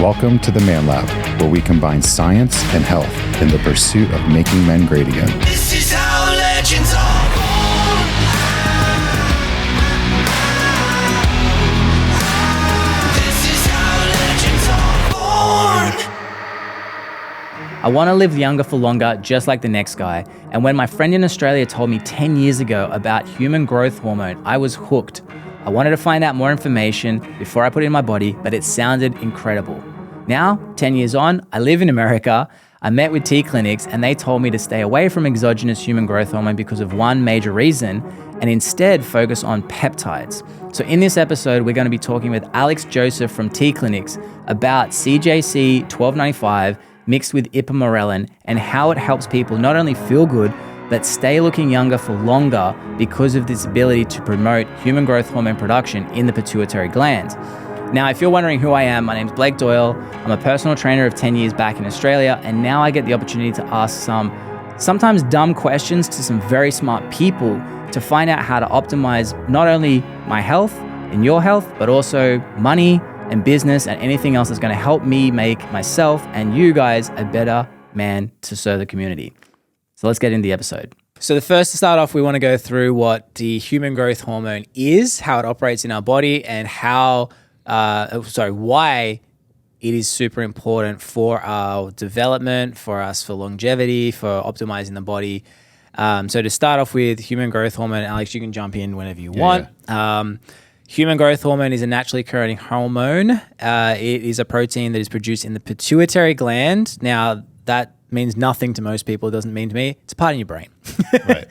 Welcome to the ManLab, where we combine science and health in the pursuit of making men great again. This is how legends are born. This is how legends are born. I want to live younger for longer, just like the next guy. And when my friend in Australia told me 10 years ago about human growth hormone, I was hooked. I wanted to find out more information before I put it in my body, but it sounded incredible. Now, 10 years on, I live in America. I met with T clinics and they told me to stay away from exogenous human growth hormone because of one major reason and instead focus on peptides. So in this episode, we're going to be talking with Alex Joseph from T clinics about CJC1295 mixed with Ipamorelin and how it helps people not only feel good, but stay looking younger for longer because of this ability to promote human growth hormone production in the pituitary gland. Now, if you're wondering who I am, my name's Blake Doyle. I'm a personal trainer of 10 years back in Australia, and now I get the opportunity to ask some sometimes dumb questions to some very smart people to find out how to optimize not only my health and your health, but also money and business and anything else that's going to help me make myself and you guys a better man to serve the community. So let's get into the episode. So to start off, we want to go through what the human growth hormone is, how it operates in our body, and why it is super important for our development, for us, for longevity, for optimizing the body. So to start off with human growth hormone, Alex, you can jump in whenever you want. Human growth hormone is a naturally occurring hormone. It is a protein that is produced in the pituitary gland. Now, that means nothing to most people. It doesn't mean to me. It's a part in your brain. Right.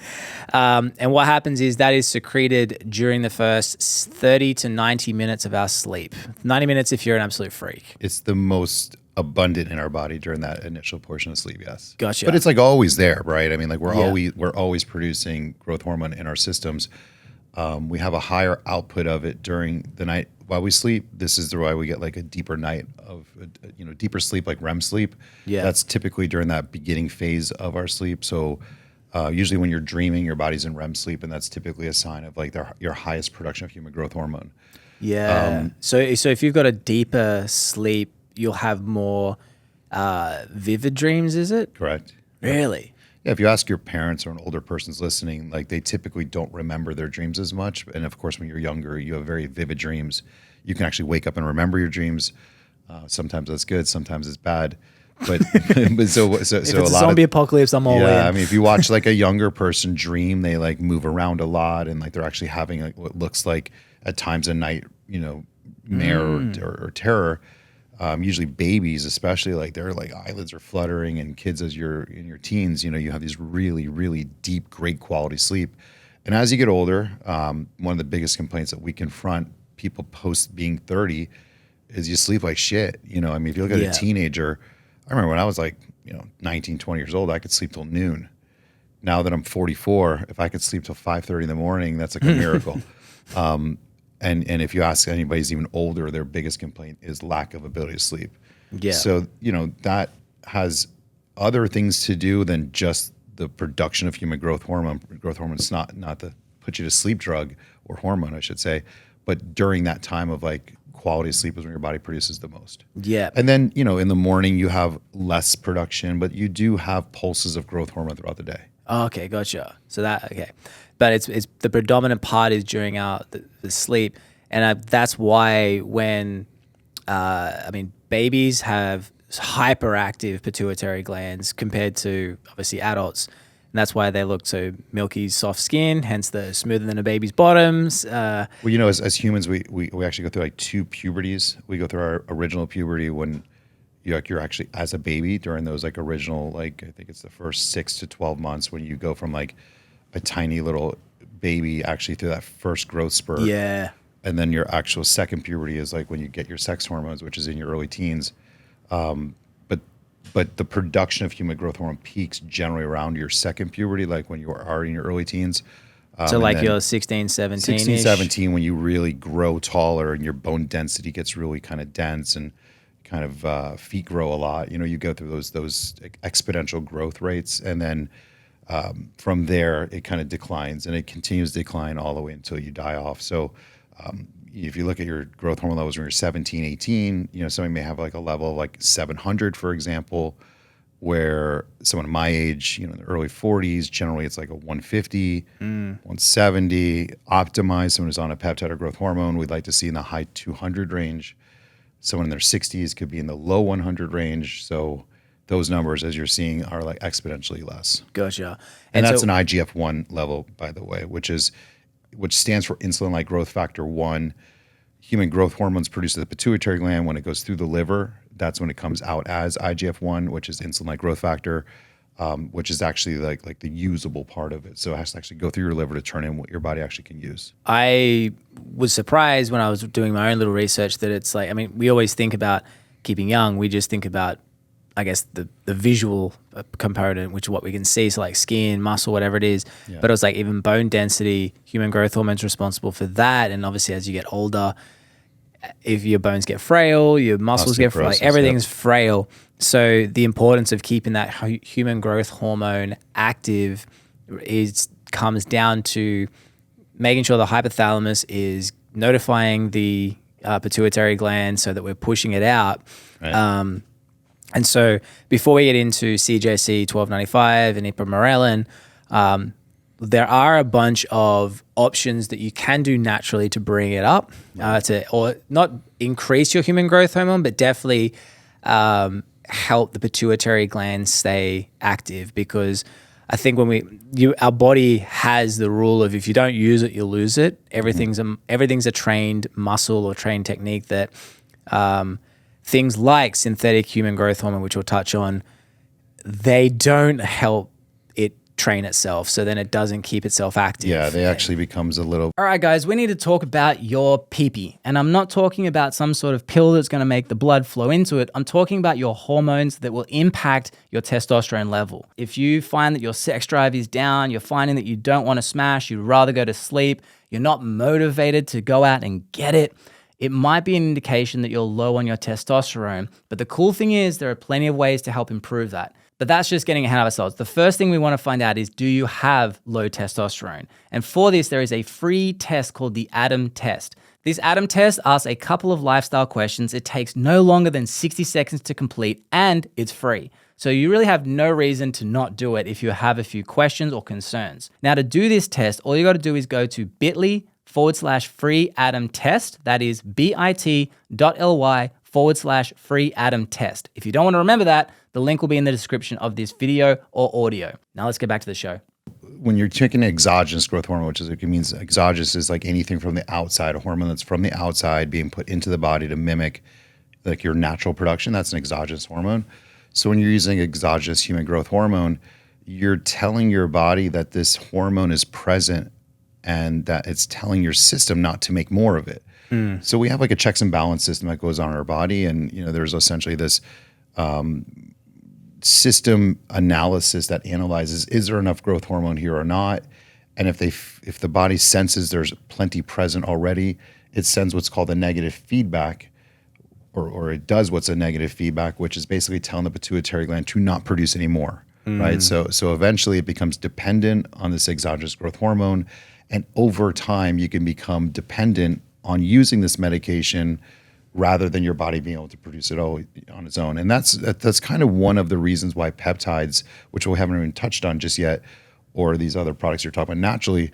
And what happens is that is secreted during the first 30 to 90 minutes of our sleep. 90 minutes if you're an absolute freak. It's the most abundant in our body during that initial portion of sleep, yes. Gotcha. But it's like always there, right? I mean, like we're always producing growth hormone in our systems. We have a higher output of it during the night while we sleep. This is why we get like a deeper night of, deeper sleep, like REM sleep. Yeah. That's typically during that beginning phase of our sleep. So usually when you're dreaming, your body's in REM sleep, and that's typically a sign of like your highest production of human growth hormone. Yeah. So if you've got a deeper sleep, you'll have more vivid dreams, is it? Correct. Really? Yeah, if you ask your parents or an older person's listening, like they typically don't remember their dreams as much. And of course, when you're younger, you have very vivid dreams. You can actually wake up and remember your dreams. Sometimes that's good, sometimes it's bad. But so if it's a zombie apocalypse, I'm all in. Yeah, I mean, if you watch like a younger person dream, they like move around a lot, and like they're actually having like what looks like at times a night, mare or terror. Usually babies, especially, like their like eyelids are fluttering, and kids as you're in your teens, you have these really, really deep, great quality sleep. And as you get older, one of the biggest complaints that we confront people post being 30 is you sleep like shit. I mean, if you look at a teenager, I remember when I was like, 19, 20 years old, I could sleep till noon. Now that I'm 44, if I could sleep till 5:30 in the morning, that's like a miracle. And if you ask anybody who's even older, their biggest complaint is lack of ability to sleep. Yeah. So, that has other things to do than just the production of human growth hormone. Growth hormone is not the put you to sleep drug, or hormone, I should say. But during that time of like quality of sleep is when your body produces the most. Yeah. And then, in the morning you have less production, but you do have pulses of growth hormone throughout the day. Oh, okay, gotcha. So but it's the predominant part is during the sleep, and that's why when babies have hyperactive pituitary glands compared to obviously adults, and that's why they look so milky, soft skin. Hence the smoother than a baby's bottoms. Well, as humans, we actually go through like two puberties. We go through our original puberty when you're actually as a baby during those like original, like I think it's the first 6 to 12 months when you go from like a tiny little baby actually through that first growth spurt. Yeah. And then your actual second puberty is like when you get your sex hormones, which is in your early teens. But the production of human growth hormone peaks generally around your second puberty, like when you are already in your early teens. So like you're 16, 17 16, 17, when you really grow taller and your bone density gets really kind of dense and kind of feet grow a lot. You go through those exponential growth rates, and then from there it kind of declines, and it continues to decline all the way until you die off. So if you look at your growth hormone levels when you're 17, 18, somebody may have like a level of like 700, for example, where someone my age, in the early 40s, generally it's like a 150, 170. Optimized, someone who's on a peptide or growth hormone, we'd like to see in the high 200 range. Someone in their 60s could be in the low 100 range. So those numbers, as you're seeing, are like exponentially less. Gotcha. And that's an IGF-1 level, by the way, which stands for insulin-like growth factor 1. Human growth hormones produced at the pituitary gland. When it goes through the liver, that's when it comes out as IGF-1, which is insulin-like growth factor, which is actually like the usable part of it. So it has to actually go through your liver to turn in what your body actually can use. I was surprised when I was doing my own little research that it's like, I mean, we always think about keeping young. We just think about, I guess, the visual component, which is what we can see, so like skin, muscle, whatever it is. Yeah. But it was like even bone density, human growth hormones responsible for that. And obviously as you get older, if your bones get frail, your muscles get frail, like everything's frail. So the importance of keeping that human growth hormone active comes down to making sure the hypothalamus is notifying the pituitary gland so that we're pushing it out. Right. And so before we get into CJC1295 and Ipamorelin, there are a bunch of options that you can do naturally to bring it up, or not increase your human growth hormone, but definitely help the pituitary gland stay active. Because I think our body has the rule of if you don't use it, you'll lose it. Everything's a trained muscle or trained technique that things like synthetic human growth hormone, which we'll touch on, they don't help it train itself. So then it doesn't keep itself active. Yeah, they actually becomes a little... All right, guys, we need to talk about your pee-pee. And I'm not talking about some sort of pill that's going to make the blood flow into it. I'm talking about your hormones that will impact your testosterone level. If you find that your sex drive is down, you're finding that you don't want to smash, you'd rather go to sleep, you're not motivated to go out and get it, it might be an indication that you're low on your testosterone. But the cool thing is there are plenty of ways to help improve that. But that's just getting ahead of ourselves. The first thing we want to find out is, do you have low testosterone? And for this, there is a free test called the ADAM test. This ADAM test asks a couple of lifestyle questions. It takes no longer than 60 seconds to complete, and it's free. So you really have no reason to not do it if you have a few questions or concerns. Now, to do this test, all you got to do is go to bit.ly/free ADAM test. That is bit.ly/free ADAM test. If you don't want to remember that, the link will be in the description of this video or audio. Now let's get back to the show. When you're taking exogenous growth hormone, which is it means exogenous is like anything from the outside, a hormone that's from the outside being put into the body to mimic like your natural production, that's an exogenous hormone. So when you're using exogenous human growth hormone, you're telling your body that this hormone is present and that it's telling your system not to make more of it. So we have like a checks and balance system that goes on in our body, and there's essentially this system analysis that analyzes, is there enough growth hormone here or not? And if the body senses there's plenty present already, it sends what's called a negative feedback, or it does what's a negative feedback, which is basically telling the pituitary gland to not produce any more, right? So eventually it becomes dependent on this exogenous growth hormone, and over time you can become dependent on using this medication rather than your body being able to produce it all on its own. And that's kind of one of the reasons why peptides, which we haven't even touched on just yet, or these other products you're talking about naturally,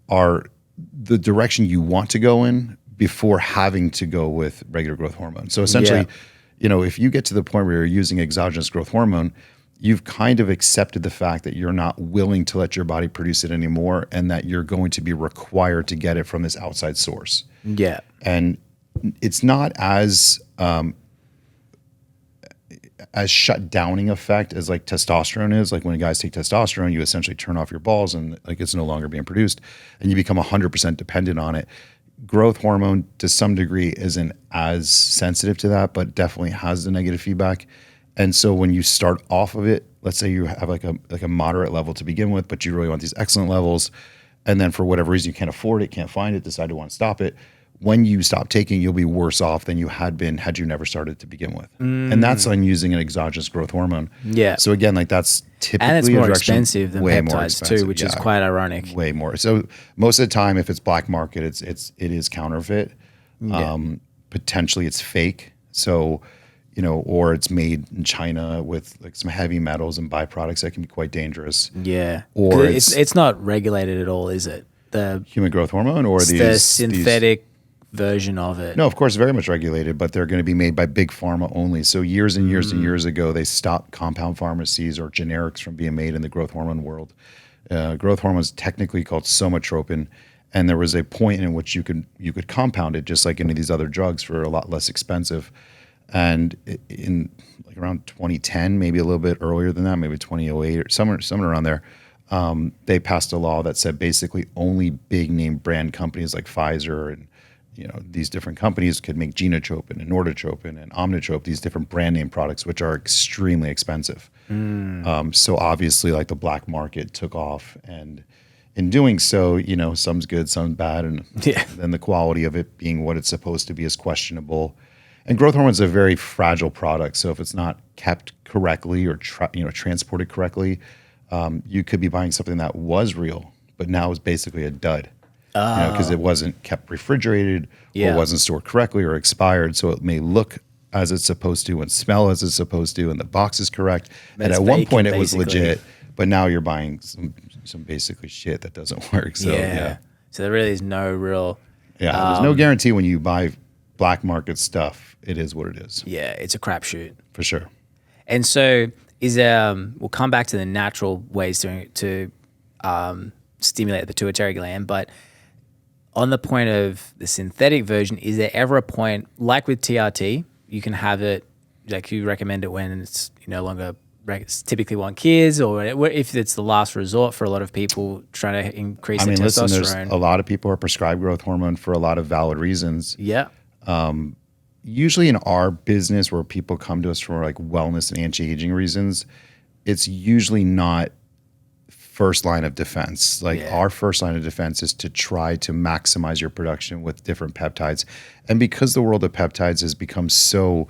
are the direction you want to go in before having to go with regular growth hormone. So essentially, if you get to the point where you're using exogenous growth hormone, you've kind of accepted the fact that you're not willing to let your body produce it anymore, and that you're going to be required to get it from this outside source. Yeah. And it's not as shut downing effect as like testosterone is. Like when guys take testosterone, you essentially turn off your balls and like it's no longer being produced, and you become 100% dependent on it. Growth hormone to some degree isn't as sensitive to that, but definitely has the negative feedback. And so when you start off of it, let's say you have like a moderate level to begin with, but you really want these excellent levels, and then for whatever reason you can't afford it, can't find it, decide to want to stop it. When you stop taking, you'll be worse off than you had been had you never started to begin with. And that's on using an exogenous growth hormone. Yeah. So again, like that's typically and it's more expensive than peptides too, which is quite ironic. Way more. So most of the time, if it's black market, it is counterfeit. Potentially it's fake. So, or it's made in China with like some heavy metals and byproducts that can be quite dangerous. Yeah. Or it's not regulated at all, is it? The human growth hormone or the synthetic version of it. No, of course, very much regulated, but they're going to be made by big pharma only. So years and years and years ago, they stopped compound pharmacies or generics from being made in the growth hormone world. Growth hormone is technically called somatropin, and there was a point in which you could compound it just like any of these other drugs for a lot less expensive. And in like around 2010, maybe a little bit earlier than that, maybe 2008 or somewhere around there, they passed a law that said basically only big name brand companies like Pfizer and these different companies could make genotropin and norditropin and omnitrope, these different brand name products, which are extremely expensive. So obviously like the black market took off, and in doing so, some's good, some's bad. And then the quality of it being what it's supposed to be is questionable. And growth hormone is a very fragile product. So if it's not kept correctly or transported correctly, you could be buying something that was real, but now is basically a dud. Because it wasn't kept refrigerated or wasn't stored correctly or expired. So it may look as it's supposed to and smell as it's supposed to, and the box is correct. And at one point it was legit, but now you're buying some basically shit that doesn't work. So So there really is no real. There's no guarantee when you buy black market stuff. It is what it is. Yeah, it's a crapshoot for sure. And so we'll come back to the natural ways to stimulate the pituitary gland, but on the point of the synthetic version, is there ever a point, like with TRT, you can have it, like you recommend it when it's no longer typically want kids, or if it's the last resort for a lot of people trying to increase their testosterone? Listen, there's a lot of people are prescribed growth hormone for a lot of valid reasons. Yeah. Usually in our business where people come to us for like wellness and anti-aging reasons, it's usually not first line of defense. Our first line of defense is to try to maximize your production with different peptides. And because the world of peptides has become so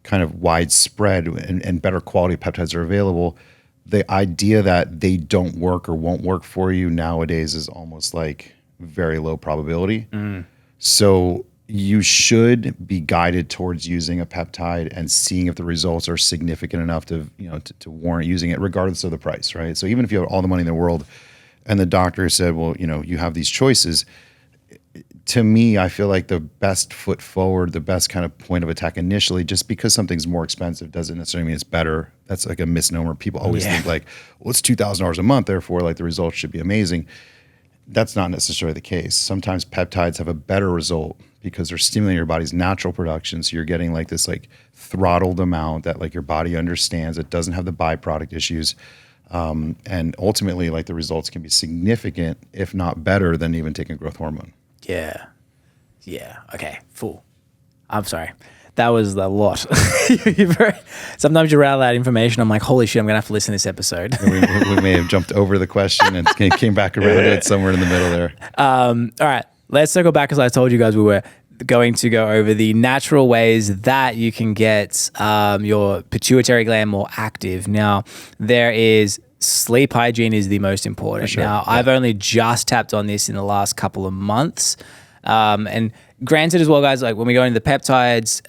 kind of widespread and better quality peptides are available, the idea that they don't work or won't work for you nowadays is almost like very low probability. So you should be guided towards using a peptide and seeing if the results are significant enough to warrant using it, regardless of the price, right? So even if you have all the money in the world and the doctor said, well, you have these choices, to me, I feel like the best foot forward, the best kind of point of attack initially, just because something's more expensive doesn't necessarily mean it's better. That's like a misnomer. People always think like, well, it's $2,000 a month, therefore like the results should be amazing. That's not necessarily the case. Sometimes peptides have a better result because they're stimulating your body's natural production. So you're getting like this like throttled amount that like your body understands. It doesn't have the byproduct issues. And ultimately like the results can be significant, if not better than even taking growth hormone. Yeah. Okay. Full. I'm sorry. That was a lot. Sometimes you run out of that information. I'm like, holy shit, I'm going to have to listen to this episode. we may have jumped over the question and came back around to it somewhere in the middle there. All right. Let's circle back, because I told you guys we were going to go over the natural ways that you can get your pituitary gland more active. Now, there is sleep hygiene is the most important. Sure. Now, I've only just tapped on this in the last couple of months. And granted as well, guys, like when we go into the peptides,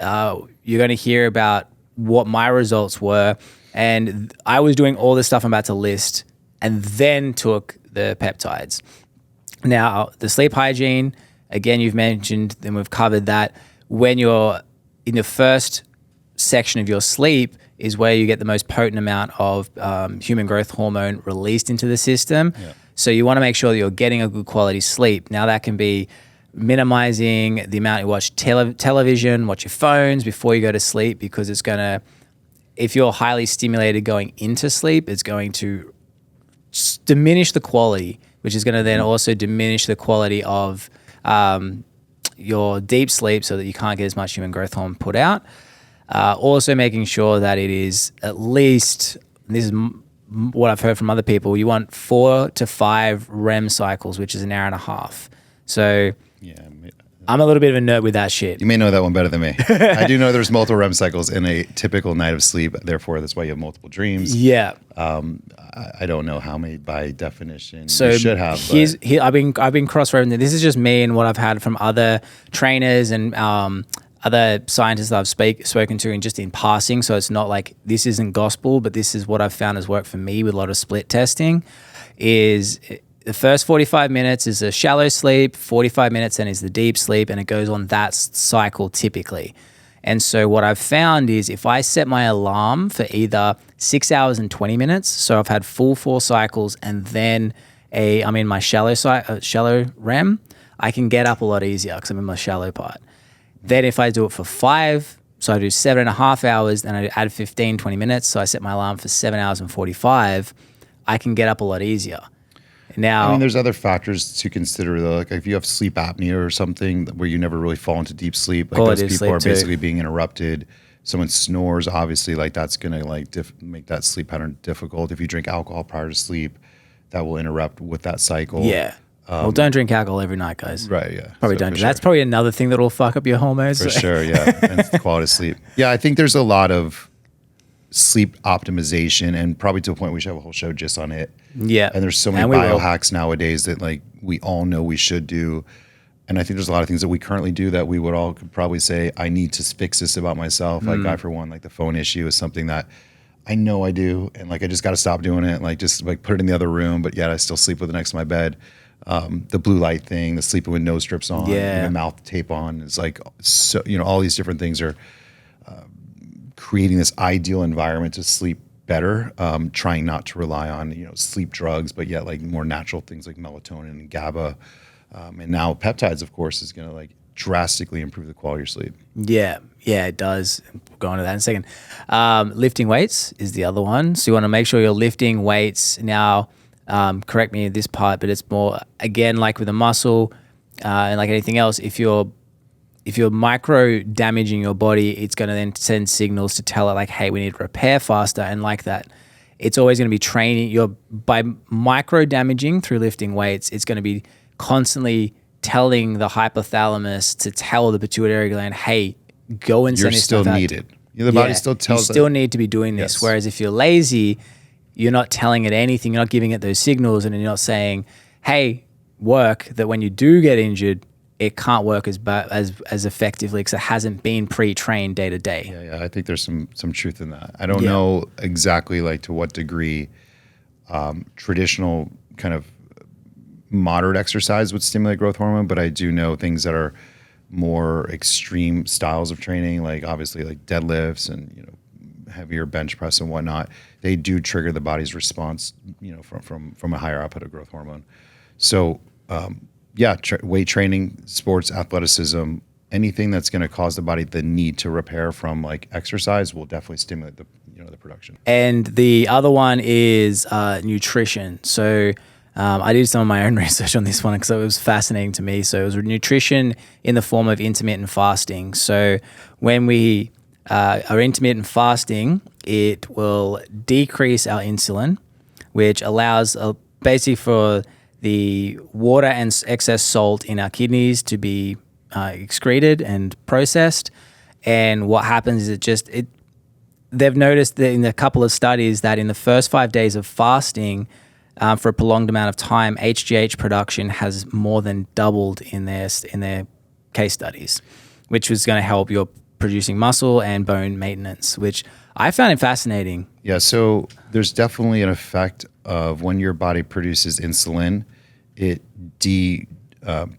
you're going to hear about what my results were. And I was doing all this stuff I'm about to list and then took the peptides. Now, the sleep hygiene, again, you've mentioned, and we've covered that when you're in the first section of your sleep is where you get the most potent amount of human growth hormone released into the system. Yeah. So you want to make sure that you're getting a good quality sleep. Now, that can be minimizing the amount you watch television, watch your phones before you go to sleep, because it's going to, if you're highly stimulated going into sleep, it's going to diminish the quality, which is going to then also diminish the quality of your deep sleep, so that you can't get as much human growth hormone put out. Also making sure that it is at least, this is what I've heard from other people, you want 4 to 5 REM cycles, which is an hour and a half. So I'm a little bit of a nerd with that shit. You may know that one better than me. I do know there's multiple REM cycles in a typical night of sleep. Therefore, that's why you have multiple dreams. Yeah. I don't know how many by definition So you should have. I've been cross-referencing. This is just me and what I've had from other trainers and other scientists that I've spoken to, and just in passing. So it's not like this isn't gospel, but this is what I've found has worked for me with a lot of split testing. Is the first 45 minutes is a shallow sleep, 45 minutes then is the deep sleep, and it goes on that cycle typically. And so what I've found is if I set my alarm for either 6 hours and 20 minutes, so I've had full 4 cycles, and then I'm in my shallow REM, I can get up a lot easier because I'm in my shallow part. Then if I do it for 5, so I do 7.5 hours, then I add 15, 20 minutes, so I set my alarm for 7 hours and 45, I can get up a lot easier. Now, I mean, there's other factors to consider though. Like if you have sleep apnea or something where you never really fall into deep sleep, like those people are basically being interrupted. Someone snores, obviously, like that's gonna like make that sleep pattern difficult. If you drink alcohol prior to sleep, that will interrupt with that cycle. Yeah. Well, don't drink alcohol every night, guys. Right. Yeah. Probably don't. Sure. That's probably another thing that will fuck up your hormones. For sure. Yeah. And the quality of sleep. Yeah, I think there's a lot of sleep optimization, and probably to a point we should have a whole show just on it. Yeah. And there's so many biohacks nowadays that like we all know we should do. And I think there's a lot of things that we currently do that we would all could probably say, I need to fix this about myself. Like I, for one, like the phone issue is something that I know I do. And like, I just got to stop doing it. Like just like put it in the other room, but yet I still sleep with it next to my bed. The blue light thing, the sleeping with nose strips on, mouth tape on is like, so, all these different things are creating this ideal environment to sleep better, trying not to rely on, sleep drugs, but yet like more natural things like melatonin and GABA. And now peptides, of course, is going to like drastically improve the quality of your sleep. Yeah, it does. We'll go on to that in a second. Lifting weights is the other one. So you want to make sure you're lifting weights. Now, correct me in this part, but it's more, again, like with a muscle and like anything else, if you're micro damaging your body, it's going to then send signals to tell it like, hey, we need to repair faster. And like that, it's always going to be training. By micro damaging through lifting weights, it's going to be constantly telling the hypothalamus to tell the pituitary gland, hey, go and send this stuff out. You're still needed. The body still tells you still need to be doing this. Yes. Whereas if you're lazy, you're not telling it anything. You're not giving it those signals, and you're not saying, hey, work, that when you do get injured, it can't work as effectively because it hasn't been pre-trained day to day. Yeah, I think there's some truth in that. I don't know exactly like to what degree traditional kind of moderate exercise would stimulate growth hormone, but I do know things that are more extreme styles of training, like obviously like deadlifts and heavier bench press and whatnot. They do trigger the body's response, from a higher output of growth hormone. So. Weight training, sports, athleticism, anything that's going to cause the body the need to repair from like exercise will definitely stimulate the production. And the other one is nutrition. So I did some of my own research on this one because it was fascinating to me. So it was nutrition in the form of intermittent fasting. So when we are intermittent fasting, it will decrease our insulin, which allows basically for the water and excess salt in our kidneys to be excreted and processed. And what happens is they've noticed that in a couple of studies that in the first 5 days of fasting, for a prolonged amount of time, HGH production has more than doubled in their case studies, which was going to help your producing muscle and bone maintenance, which I found fascinating. Yeah, so there's definitely an effect of when your body produces insulin, it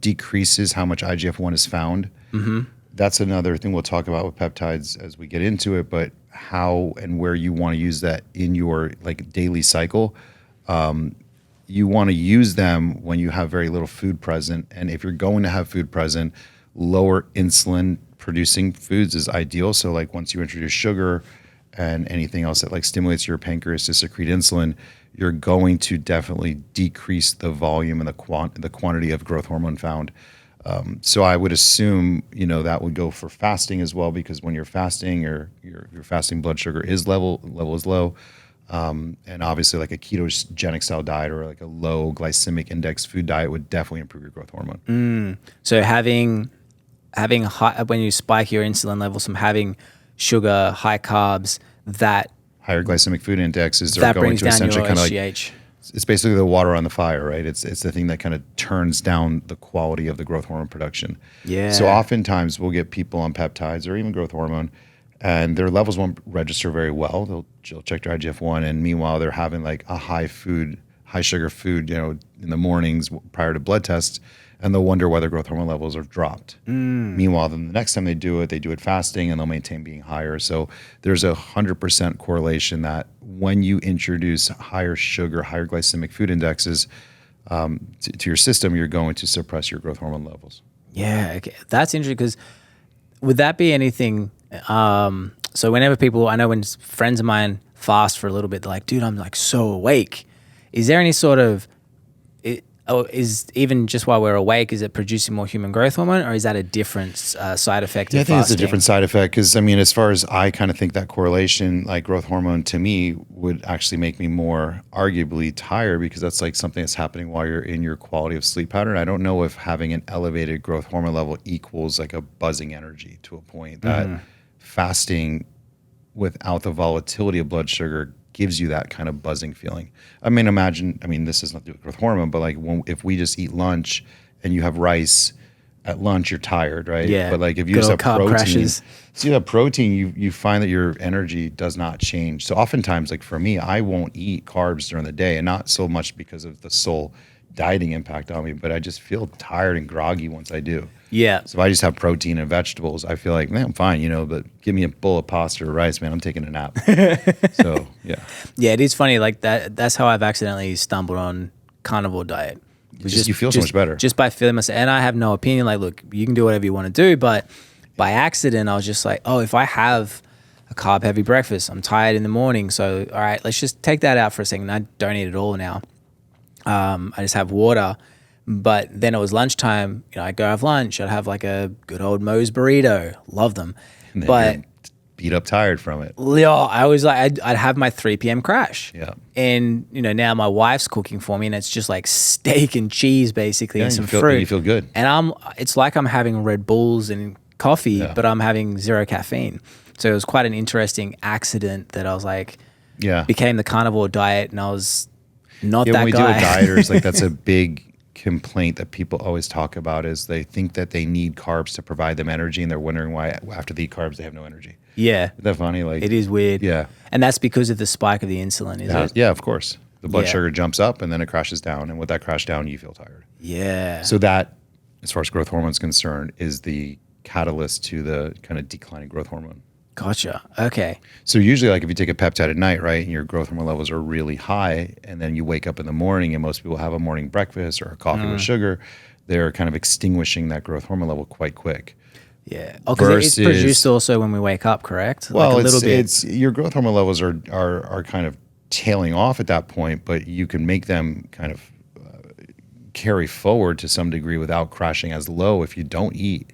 decreases how much IGF-1 is found. Mm-hmm. That's another thing we'll talk about with peptides as we get into it, but how and where you want to use that in your like daily cycle. You want to use them when you have very little food present. And if you're going to have food present, lower insulin producing foods is ideal. So like once you introduce sugar and anything else that like stimulates your pancreas to secrete insulin, you're going to definitely decrease the volume and the quantity of growth hormone found. So I would assume, that would go for fasting as well, because when you're fasting, your fasting blood sugar level is low. And obviously like a ketogenic style diet or like a low glycemic index food diet would definitely improve your growth hormone. So having having high, when you spike your insulin levels from having sugar, high carbs, that Higher glycemic food indexes are that going brings to down essentially your kind of like, HGH. it's basically the water on the fire, right? It's the thing that kind of turns down the quality of the growth hormone production. Yeah. So oftentimes we'll get people on peptides or even growth hormone, and their levels won't register very well. They'll check their IGF-1, and meanwhile they're having like a high sugar food, in the mornings prior to blood tests, and they'll wonder why their growth hormone levels are dropped. Meanwhile, then the next time they do it fasting, and they'll maintain being higher. So there's 100% correlation that when you introduce higher sugar, higher glycemic food indexes to your system, you're going to suppress your growth hormone levels. Yeah, okay. That's interesting because would that be anything? So whenever I know when friends of mine fast for a little bit, they're like, dude, I'm like so awake. Is there any sort of, is even just while we're awake, is it producing more human growth hormone, or is that a different side effect? Yeah, I of think fasting? it's a different side effect because, as far as I kind of think that correlation, like growth hormone to me would actually make me more arguably tired because that's like something that's happening while you're in your quality of sleep pattern. I don't know if having an elevated growth hormone level equals like a buzzing energy to a point that fasting without the volatility of blood sugar gives you that kind of buzzing feeling. This is not the growth hormone, but like if we just eat lunch and you have rice at lunch, you're tired, right? Yeah. But like if you Good just have old carb protein, crashes. so you have protein, you find that your energy does not change. So oftentimes, like for me, I won't eat carbs during the day, and not so much because of the sole dieting impact on me, but I just feel tired and groggy once I do. Yeah. So if I just have protein and vegetables, I feel like, man, I'm fine, but give me a bowl of pasta or rice, man, I'm taking a nap. So, yeah. Yeah, it is funny. Like that's how I've accidentally stumbled on carnivore diet. You feel so much better. Just by feeling myself. And I have no opinion. Like, look, you can do whatever you want to do. But by accident, I was just like, oh, if I have a carb heavy breakfast, I'm tired in the morning. So, all right, let's just take that out for a second. I don't eat it all now. I just have water. But then it was lunchtime. I'd go have lunch. I'd have like a good old Moe's burrito. Love them. And then But you're beat up tired from it. yeah, I was like, I'd have my 3 p.m. crash. Yeah. And, now my wife's cooking for me and it's just like steak and cheese basically and some fruit. You feel good. And it's like I'm having Red Bulls and coffee, Yeah. but I'm having zero caffeine. So it was quite an interesting accident that I was like, Yeah. became the carnivore diet and I was not Yeah, that when we guy. deal with dieters, like that's a big complaint that people always talk about is they think that they need carbs to provide them energy, and they're wondering why after they eat carbs they have no energy. Yeah. Isn't that funny? Like It is weird. Yeah. And that's because of the spike of the insulin, is it? Yeah, of course. The blood Yeah. sugar jumps up and then it crashes down, and with that crash down, you feel tired. Yeah. So that, as far as growth hormone is concerned, is the catalyst to the kind of declining growth hormone. Gotcha. Okay. So usually, like if you take a peptide at night, right, and your growth hormone levels are really high, and then you wake up in the morning, and most people have a morning breakfast or a coffee with sugar, they're kind of extinguishing that growth hormone level quite quick. Yeah. Oh, because it's Versus- produced also when we wake up, correct? Well, like a little bit. it's your growth hormone levels are kind of tailing off at that point, but you can make them kind of carry forward to some degree without crashing as low if you don't eat.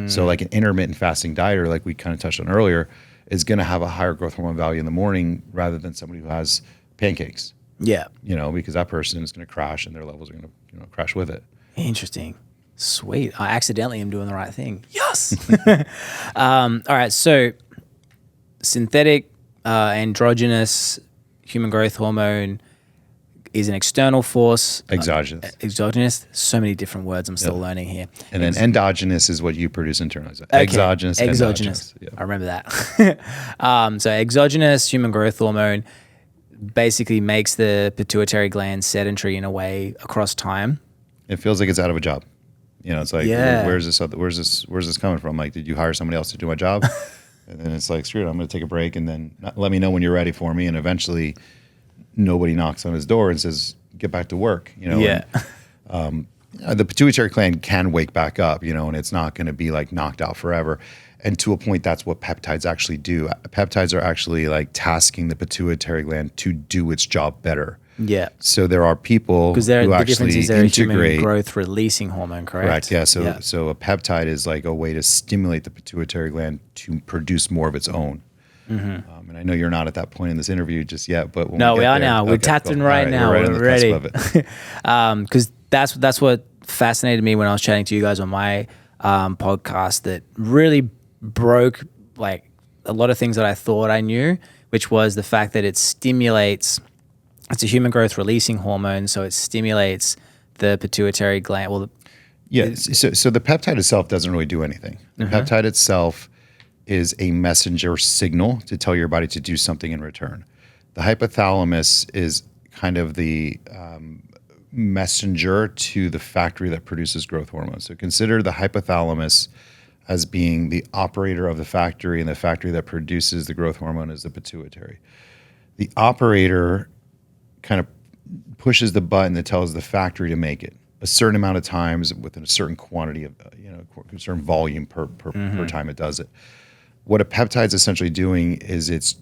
So like an intermittent fasting dieter, like we kind of touched on earlier, is going to have a higher growth hormone value in the morning rather than somebody who has pancakes, Yeah. because that person is going to crash and their levels are going to crash with it. Interesting. Sweet. I accidentally am doing the right thing. Yes. All right. So synthetic androgenous human growth hormone is an external force. Exogenous. Exogenous. So many different words I'm still learning here. And then endogenous is what you produce internally. So Okay. Exogenous, endogenous. Yeah. I remember that. So exogenous human growth hormone basically makes the pituitary gland sedentary in a way across time. It feels like it's out of a job. It's like, Yeah. where's this coming from? Like, did you hire somebody else to do my job? And then it's like, screw it, I'm going to take a break and then let me know when you're ready for me. And eventually nobody knocks on his door and says, get back to work, Yeah. And, the pituitary gland can wake back up, and it's not going to be like knocked out forever. And to a point, that's what peptides actually do. Peptides are actually like tasking the pituitary gland to do its job better. Yeah. So there are people Because who the difference actually is they're a human integrate. growth releasing hormone, correct? Correct. Yeah. So a peptide is like a way to stimulate the pituitary gland to produce more of its own. And I know you're not at that point in this interview just yet, but when No, we we get are there- now. We're okay, tapping cool. right All now. We're right on We're the cusp ready. of it. Because that's what fascinated me when I was chatting to you guys on my podcast that really broke like a lot of things that I thought I knew, which was the fact that it stimulates. It's a human growth releasing hormone, so it stimulates the pituitary gland. Well, so the peptide itself doesn't really do anything. The peptide itself is a messenger signal to tell your body to do something in return. The hypothalamus is kind of the messenger to the factory that produces growth hormones. So consider the hypothalamus as being the operator of the factory, and the factory that produces the growth hormone is the pituitary. The operator kind of pushes the button that tells the factory to make it a certain amount of times within a certain quantity of, a certain volume per time it does it. What a peptide is essentially doing is it's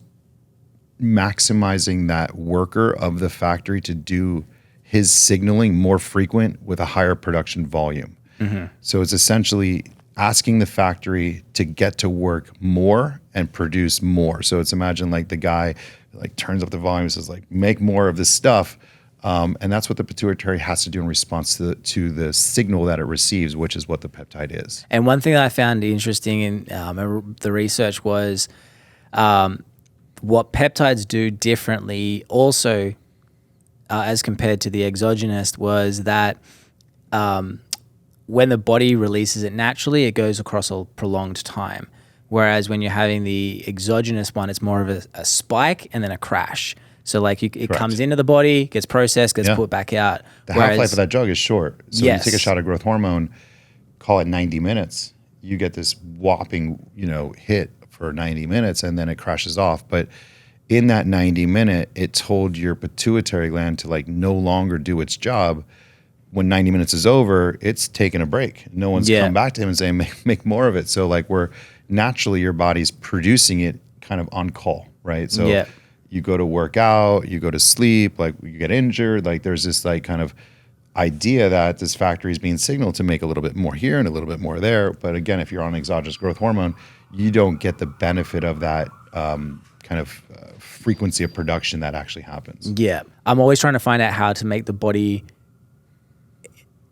maximizing that worker of the factory to do his signaling more frequent with a higher production volume. So it's essentially asking the factory to get to work more and produce more. So it's imagine like the guy like turns up the volume and says like, make more of this stuff. And that's what the pituitary has to do in response to the signal that it receives, which is what the peptide is. And one thing that I found interesting in the research was what peptides do differently also as compared to the exogenous was that when the body releases it naturally, it goes across a prolonged time. Whereas when you're having the exogenous one, it's more of a spike and then a crash. So like it comes into the body, gets processed, gets put back out. The half-life of that drug is short. So when you take a shot of growth hormone, call it 90 minutes, you get this whopping, hit for 90 minutes and then it crashes off. But in that 90 minute, it told your pituitary gland to like no longer do its job. When 90 minutes is over, it's taking a break. No one's come back to him and saying, make more of it. So like naturally your body's producing it kind of on call, right? So you go to work out, you go to sleep, like you get injured, like there's this like kind of idea that this factory is being signaled to make a little bit more here and a little bit more there. But again, if you're on exogenous growth hormone, you don't get the benefit of that kind of frequency of production that actually happens. Yeah. I'm always trying to find out how to make the body,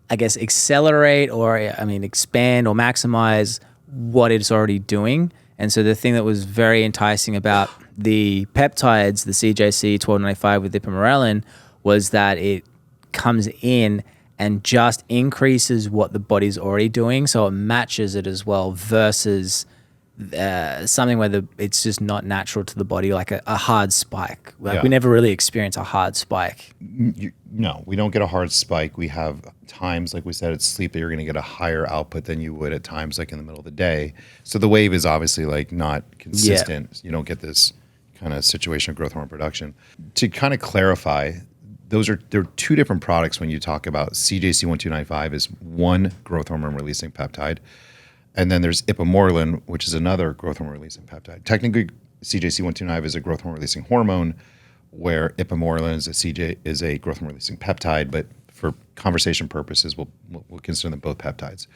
I guess, accelerate or, expand or maximize what it's already doing. And so the thing that was very enticing about the peptides, the CJC1295 with Ipamorelin, was that it comes in and just increases what the body's already doing. So it matches it as well versus something where it's just not natural to the body, like a hard spike. We never really experience a hard spike. No, we don't get a hard spike. We have times, like we said, at sleep that you're going to get a higher output than you would at times like in the middle of the day. So the wave is obviously like not consistent. You don't get this kind of situation of growth hormone production. To kind of clarify, there are two different products when you talk about CJC1295 is one growth hormone releasing peptide. And then there's Ipamorelin, which is another growth hormone releasing peptide. Technically, CJC1295 is a growth hormone releasing hormone, where Ipamorelin is a growth hormone releasing peptide. But for conversation purposes, we'll consider them both peptides.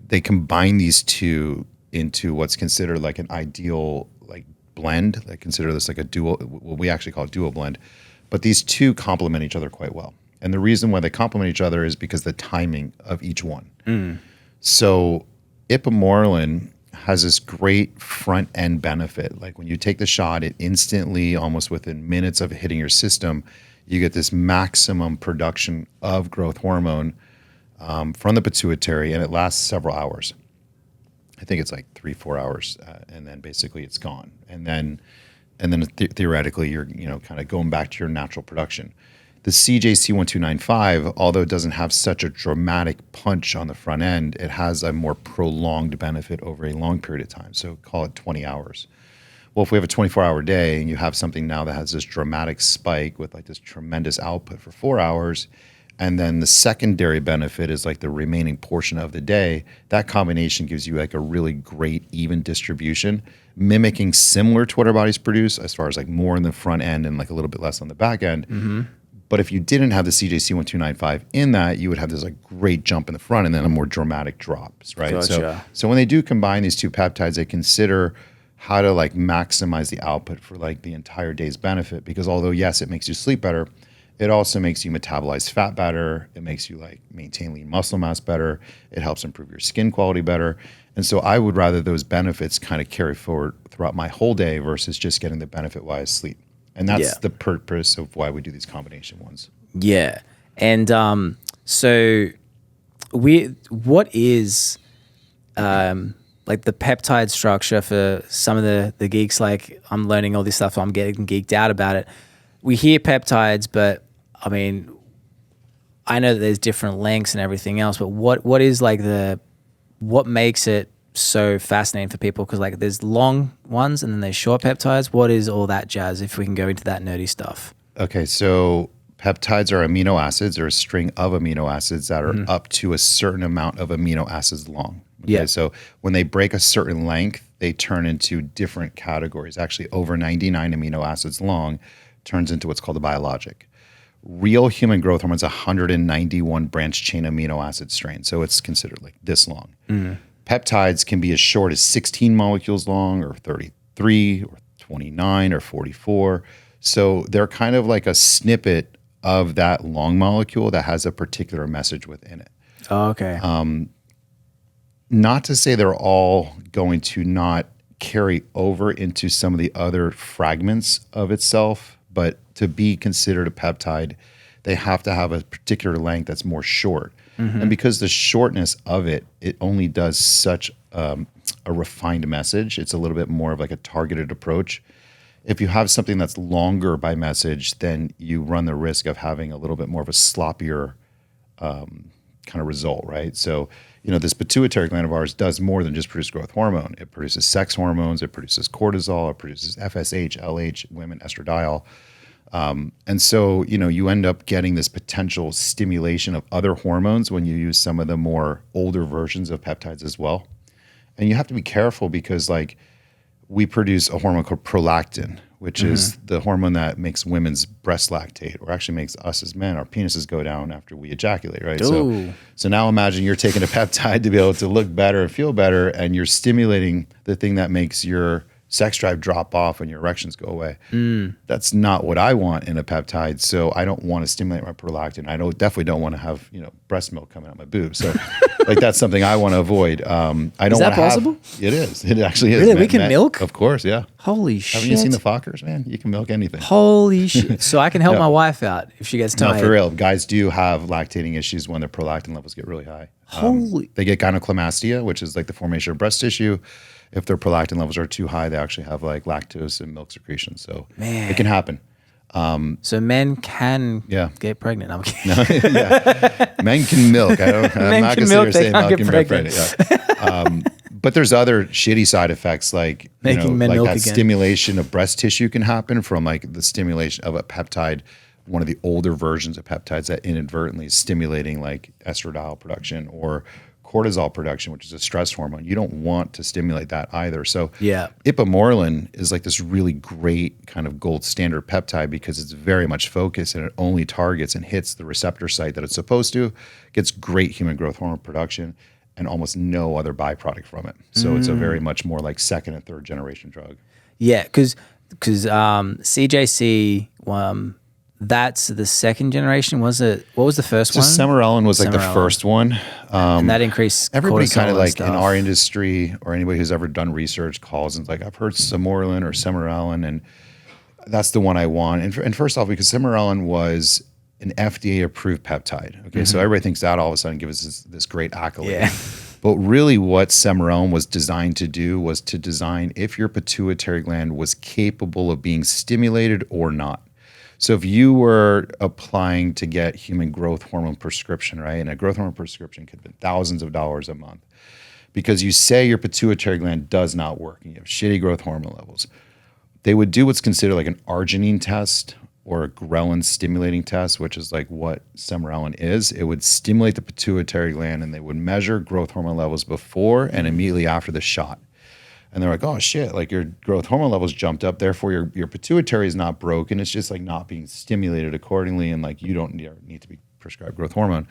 They combine these two into what's considered like an ideal like blend. They consider this like a dual, what we actually call a dual blend. But these two complement each other quite well. And the reason why they complement each other is because the timing of each one. So Ipamorelin has this great front end benefit. Like when you take the shot, it instantly, almost within minutes of hitting your system, you get this maximum production of growth hormone from the pituitary, and it lasts several hours. I think it's like 3-4 hours, and then basically it's gone. And then theoretically, you're kind of going back to your natural production. The CJC1295, although it doesn't have such a dramatic punch on the front end, it has a more prolonged benefit over a long period of time. So call it 20 hours. Well, if we have a 24-hour day and you have something now that has this dramatic spike with like this tremendous output for 4 hours, and then the secondary benefit is like the remaining portion of the day, that combination gives you like a really great even distribution, mimicking similar to what our bodies produce as far as like more in the front end and like a little bit less on the back end. But if you didn't have the CJC1295 in that, you would have this like great jump in the front and then a more dramatic drops, right? Gotcha. So when they do combine these two peptides, they consider how to like maximize the output for like the entire day's benefit. Because although yes, it makes you sleep better, It also makes you metabolize fat better. It makes you like maintain lean muscle mass better. It helps improve your skin quality better. And so I would rather those benefits kind of carry forward throughout my whole day versus just getting the benefit while I sleep. And that's the purpose of why we do these combination ones. Yeah. And so what is like the peptide structure for some of the geeks? Like, I'm learning all this stuff, so I'm getting geeked out about it. We hear peptides, but I mean, I know that there's different lengths and everything else, but what is like what makes it so fascinating for people? Because like there's long ones and then there's short peptides. What is all that jazz, if we can go into that nerdy stuff? Okay, so peptides are amino acids or a string of amino acids that are up to a certain amount of amino acids long. Okay? Yeah. So when they break a certain length, they turn into different categories. Actually, over 99 amino acids long turns into what's called a biologic. Real human growth hormone is 191 branch chain amino acid strain. So it's considered like this long. Peptides can be as short as 16 molecules long, or 33, or 29, or 44. So they're kind of like a snippet of that long molecule that has a particular message within it. Oh, okay. Not to say they're all going to not carry over into some of the other fragments of itself, but to be considered a peptide, they have to have a particular length that's more short. And because the shortness of it only does such a refined message. It's a little bit more of like a targeted approach. If you have something that's longer by message, then you run the risk of having a little bit more of a sloppier kind of result, right? So, this pituitary gland of ours does more than just produce growth hormone. It produces sex hormones, it produces cortisol, it produces FSH, LH, women estradiol. And so, you end up getting this potential stimulation of other hormones when you use some of the more older versions of peptides as well. And you have to be careful because like we produce a hormone called prolactin, which is the hormone that makes women's breast lactate, or actually makes us as men, our penises go down after we ejaculate, right? So now imagine you're taking a peptide to be able to look better and feel better, and you're stimulating the thing that makes your sex drive drop off and your erections go away. That's not what I want in a peptide. So I don't want to stimulate my prolactin. I definitely don't want to have, breast milk coming out my boobs. So like that's something I want to avoid. I don't want to have. Is that possible? It is. It actually is. Really? We can milk? Of course, yeah. Holy shit. Haven't you seen the Fockers, man? You can milk anything. Holy shit. So I can help my wife out if she gets tired. No, for real. Guys do have lactating issues when their prolactin levels get really high. They get gynecomastia, which is like the formation of breast tissue. If their prolactin levels are too high, they actually have like lactose and milk secretion. So it can happen. So men can get pregnant. I'm kidding. Men can milk. I'm not going to sit here saying milk can get pregnant. Yeah. But there's other shitty side effects like Making men like milk that again. stimulation of breast tissue can happen from like the stimulation of a peptide, one of the older versions of peptides that inadvertently is stimulating like estradiol production or cortisol production, which is a stress hormone. You don't want to stimulate that either. So Ipamorelin is like this really great kind of gold standard peptide because it's very much focused and it only targets and hits the receptor site that it's supposed to, gets great human growth hormone production and almost no other byproduct from it. So it's a very much more like second and third generation drug. Yeah, because CJC, that's the second generation. Was it? What was the first one? Semirelin was like the first one. And that increased Everybody cortisol kind of and like stuff. in our industry or anybody who's ever done research calls and is like, I've heard Semirelin or Semirelin, and that's the one I want. And first off, because Semirelin was an FDA-approved peptide. Okay, so everybody thinks that all of a sudden gives us this great accolade. Yeah. But really what Semirelin was designed to do was to design if your pituitary gland was capable of being stimulated or not. So if you were applying to get human growth hormone prescription, right? And a growth hormone prescription could have been thousands of dollars a month because you say your pituitary gland does not work and you have shitty growth hormone levels. They would do what's considered like an arginine test or a ghrelin stimulating test, which is like what Semirelin is. It would stimulate the pituitary gland and they would measure growth hormone levels before and immediately after the shot. And they're like, oh shit, like your growth hormone levels jumped up, therefore your pituitary is not broken. It's just like not being stimulated accordingly, and like you don't need to be prescribed growth hormone.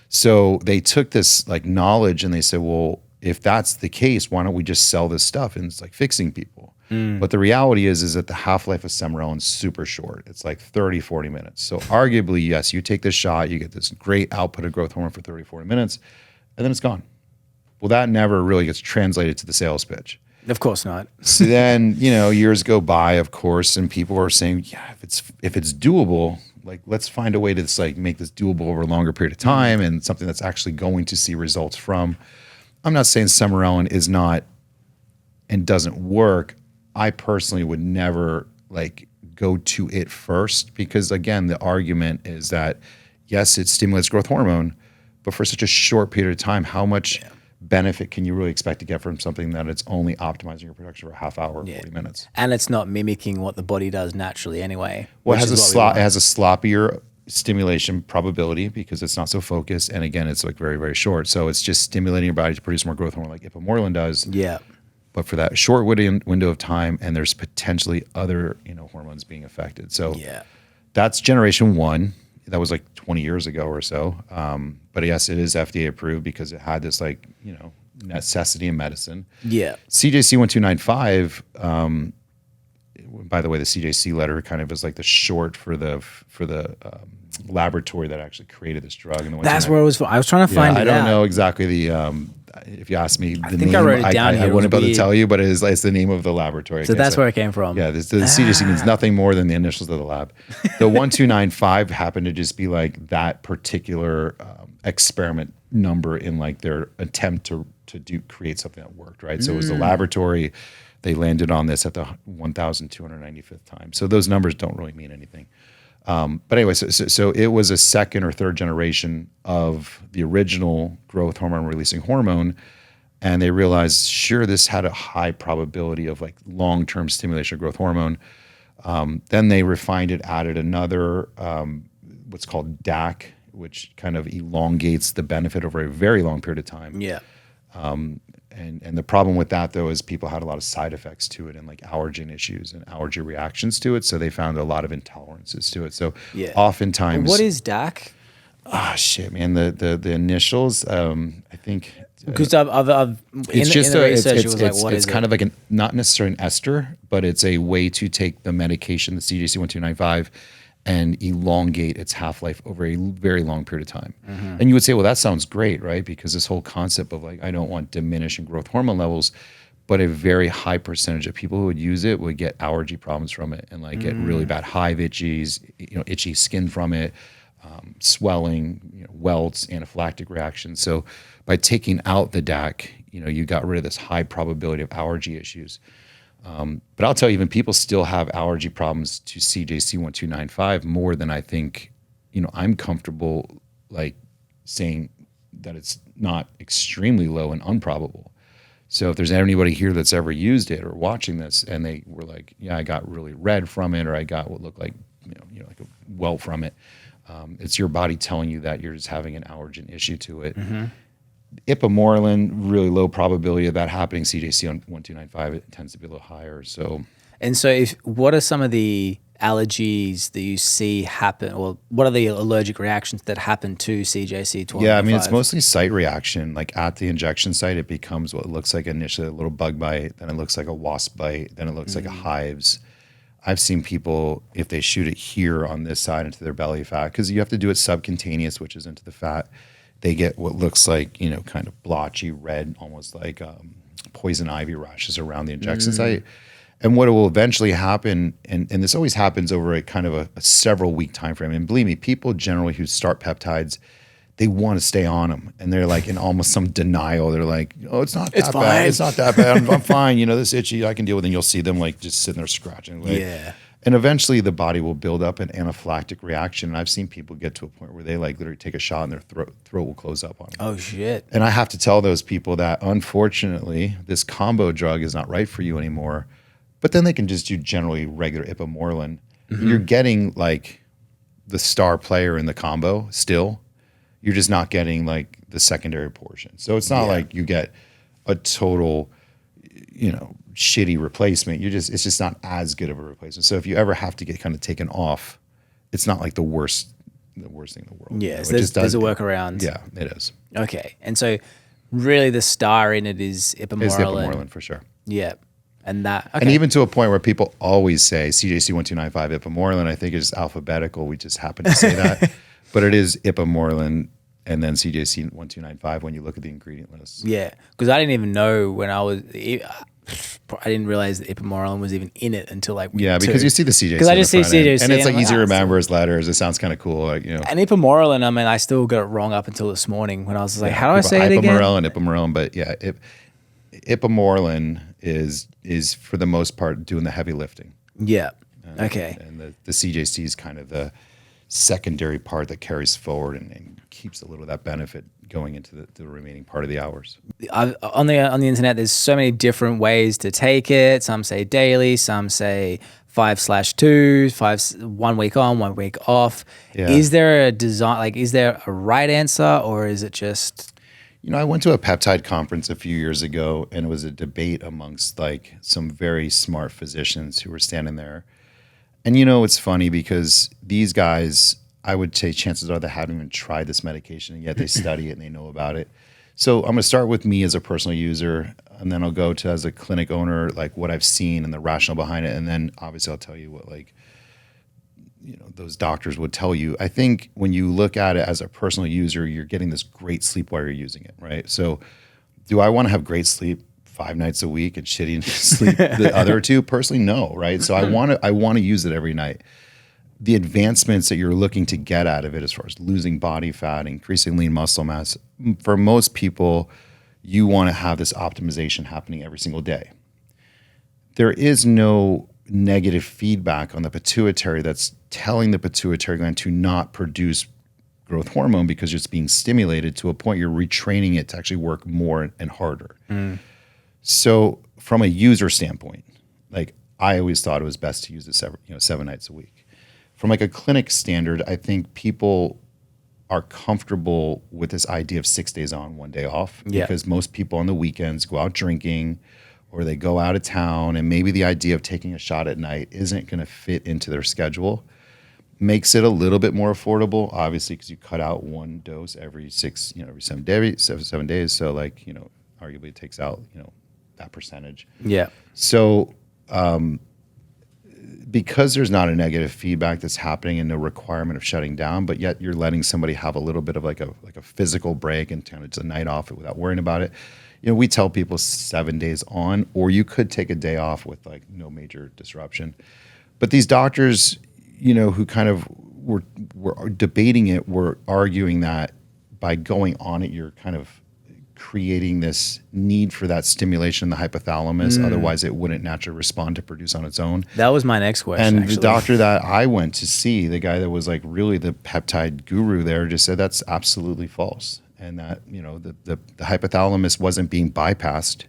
So they took this like knowledge and they said, well, if that's the case, why don't we just sell this stuff? And it's like fixing people. But the reality is that the half-life of Semarelin is super short. It's like 30, 40 minutes. So arguably, yes, you take this shot, you get this great output of growth hormone for 30, 40 minutes, and then it's gone. Well, that never really gets translated to the sales pitch. Of course not. So then, years go by, of course, and people are saying, yeah, if it's doable, like let's find a way to make this doable over a longer period of time and something that's actually going to see results from. I'm not saying Semarelin is not and doesn't work. I personally would never go to it first because again, the argument is that yes, it stimulates growth hormone, but for such a short period of time, how much benefit can you really expect to get from something that it's only optimizing your production for a half hour, 40 minutes? And it's not mimicking what the body does naturally anyway. Well, it has a sloppier stimulation probability because it's not so focused. And again, it's very, very short. So it's just stimulating your body to produce more growth hormone like Ipamorelin does. Yeah. But for that short window of time, and there's potentially other hormones being affected. So that's generation 1. That was 20 years ago or so. But yes, it is FDA approved because it had this necessity in medicine. Yeah. CJC1295. By the way, the CJC letter kind of is the short for the laboratory that actually created this drug. And that's where I was trying to find it out. I don't know exactly the. If you ask me the I think name, I wrote it down here. I wouldn't be able to tell you, but it's the name of the laboratory. So that's where it came from. Yeah, the CJC means nothing more than the initials of the lab. The 1295 happened to just be that particular experiment number in their attempt to create something that worked, right? So it was the laboratory. They landed on this at the 1,295th time. So those numbers don't really mean anything. But anyway, so it was a second or third generation of the original growth hormone releasing hormone. And they realized, sure, this had a high probability of long-term stimulation of growth hormone. Then they refined it, added another, what's called DAC, which kind of elongates the benefit over a very long period of time. Yeah. And the problem with that, though, is people had a lot of side effects to it and allergen issues and allergy reactions to it. So they found a lot of intolerances to it. So oftentimes... What is DAC? Oh, shit, man. The initials, I think... Because it's kind of not necessarily an ester, but it's a way to take the medication, the CJC1295, and elongate its half-life over a very long period of time. Mm-hmm. And you would say, well, that sounds great, right? Because this whole concept of I don't want diminishing growth hormone levels, but a very high percentage of people who would use it would get allergy problems from it and get really bad hive itchies, itchy skin from it, swelling, welts, anaphylactic reactions. So by taking out the DAC, you got rid of this high probability of allergy issues. But I'll tell you, even people still have allergy problems to CJC1295 more than I think, I'm comfortable saying that it's not extremely low and improbable. So if there's anybody here that's ever used it or watching this and they were I got really red from it, or I got what looked like, like a welt from it, it's your body telling you that you're just having an allergen issue to it. Mm-hmm. Ipamorelin, really low probability of that happening. CJC1295, it tends to be a little higher. So, what are some of the allergies that you see happen, or what are the allergic reactions that happen to CJC1295? Yeah, I mean, it's mostly site reaction. At the injection site, it becomes what looks like initially a little bug bite, then it looks like a wasp bite, then it looks like a hives. I've seen people, if they shoot it here on this side into their belly fat, because you have to do it subcutaneous, which is into the fat, they get what looks like, kind of blotchy red, almost like poison ivy rashes around the injection site. And what will eventually happen, and this always happens over a kind of a several week time frame. And believe me, people generally who start peptides, they want to stay on them. And they're in almost some denial. They're oh, it's not that bad. It's not that bad. I'm fine. This itchy, I can deal with it. And you'll see them just sitting there scratching. Yeah. And eventually the body will build up an anaphylactic reaction. And I've seen people get to a point where they literally take a shot and their throat will close up on them. Oh, shit. And I have to tell those people that unfortunately this combo drug is not right for you anymore. But then they can just do generally regular Ipamorelin. Mm-hmm. You're getting the star player in the combo still. You're just not getting the secondary portion. So it's not you get a total, shitty replacement. It's just not as good of a replacement. So if you ever have to get kind of taken off, it's not the worst thing in the world. Yeah, so there's a workaround. Yeah, it is. Okay, and so really the star in it is Ipamorelin. It's Ipamorelin for sure. Yeah. And that, okay. And even to a point where people always say CJC1295 Ipamorelin, I think it's alphabetical. We just happen to say that. But it is Ipamorelin and then CJC1295 when you look at the ingredient list. Yeah, because I didn't even know when I didn't realize that Ipamorelin was even in it until like week because 2. you see the CJC. Because I just see CJC. And it's like I'm easy to "Ah, remember as letters. It sounds kind of cool. Like, And Ipamorelin, I mean, I still got it wrong up until this morning when I was like, how do I say it again? Ipamorelin. But yeah, Ipamorelin is for the most part doing the heavy lifting. Yeah. Okay. And the CJC is kind of the secondary part that carries forward and keeps a little of that benefit going into the remaining part of the hours. On the internet, there's so many different ways to take it. Some say daily, some say 5/2, 1 week on, 1 week off. Yeah. Is there a design? Like, is there a right answer, or is it just? I went to a peptide conference a few years ago, and it was a debate amongst like some very smart physicians who were standing there. And it's funny because these guys, I would say chances are they haven't even tried this medication, and yet they study it and they know about it. So I'm going to start with me as a personal user, and then I'll go to as a clinic owner, like what I've seen and the rationale behind it. And then obviously I'll tell you what those doctors would tell you. I think when you look at it as a personal user, you're getting this great sleep while you're using it, right? So do I want to have great sleep 5 nights a week and shitty sleep the other 2? Personally, no, right? So I want to use it every night. The advancements that you're looking to get out of it as far as losing body fat, increasing lean muscle mass, for most people, you want to have this optimization happening every single day. There is no negative feedback on the pituitary that's telling the pituitary gland to not produce growth hormone because it's being stimulated to a point you're retraining it to actually work more and harder. So from a user standpoint, like I always thought it was best to use it 7 nights a week. From like a clinic standard, I think people are comfortable with this idea of 6 days on, 1 day off, because most people on the weekends go out drinking or they go out of town, and maybe the idea of taking a shot at night isn't going to fit into their schedule. Makes it a little bit more affordable, obviously, because you cut out 1 dose every 7 days. So like, arguably it takes out, that percentage. Yeah. So, because there's not a negative feedback that's happening and no requirement of shutting down, but yet you're letting somebody have a little bit of like a physical break and kind of just a night off without worrying about it. We tell people 7 days on, or you could take a day off with like no major disruption. But these doctors, who kind of were debating it, were arguing that by going on it, you're kind of creating this need for that stimulation in the hypothalamus. Otherwise, it wouldn't naturally respond to produce on its own. That was my next question. And the doctor that I went to see, the guy that was like really the peptide guru there, just said that's absolutely false. And that, the hypothalamus wasn't being bypassed.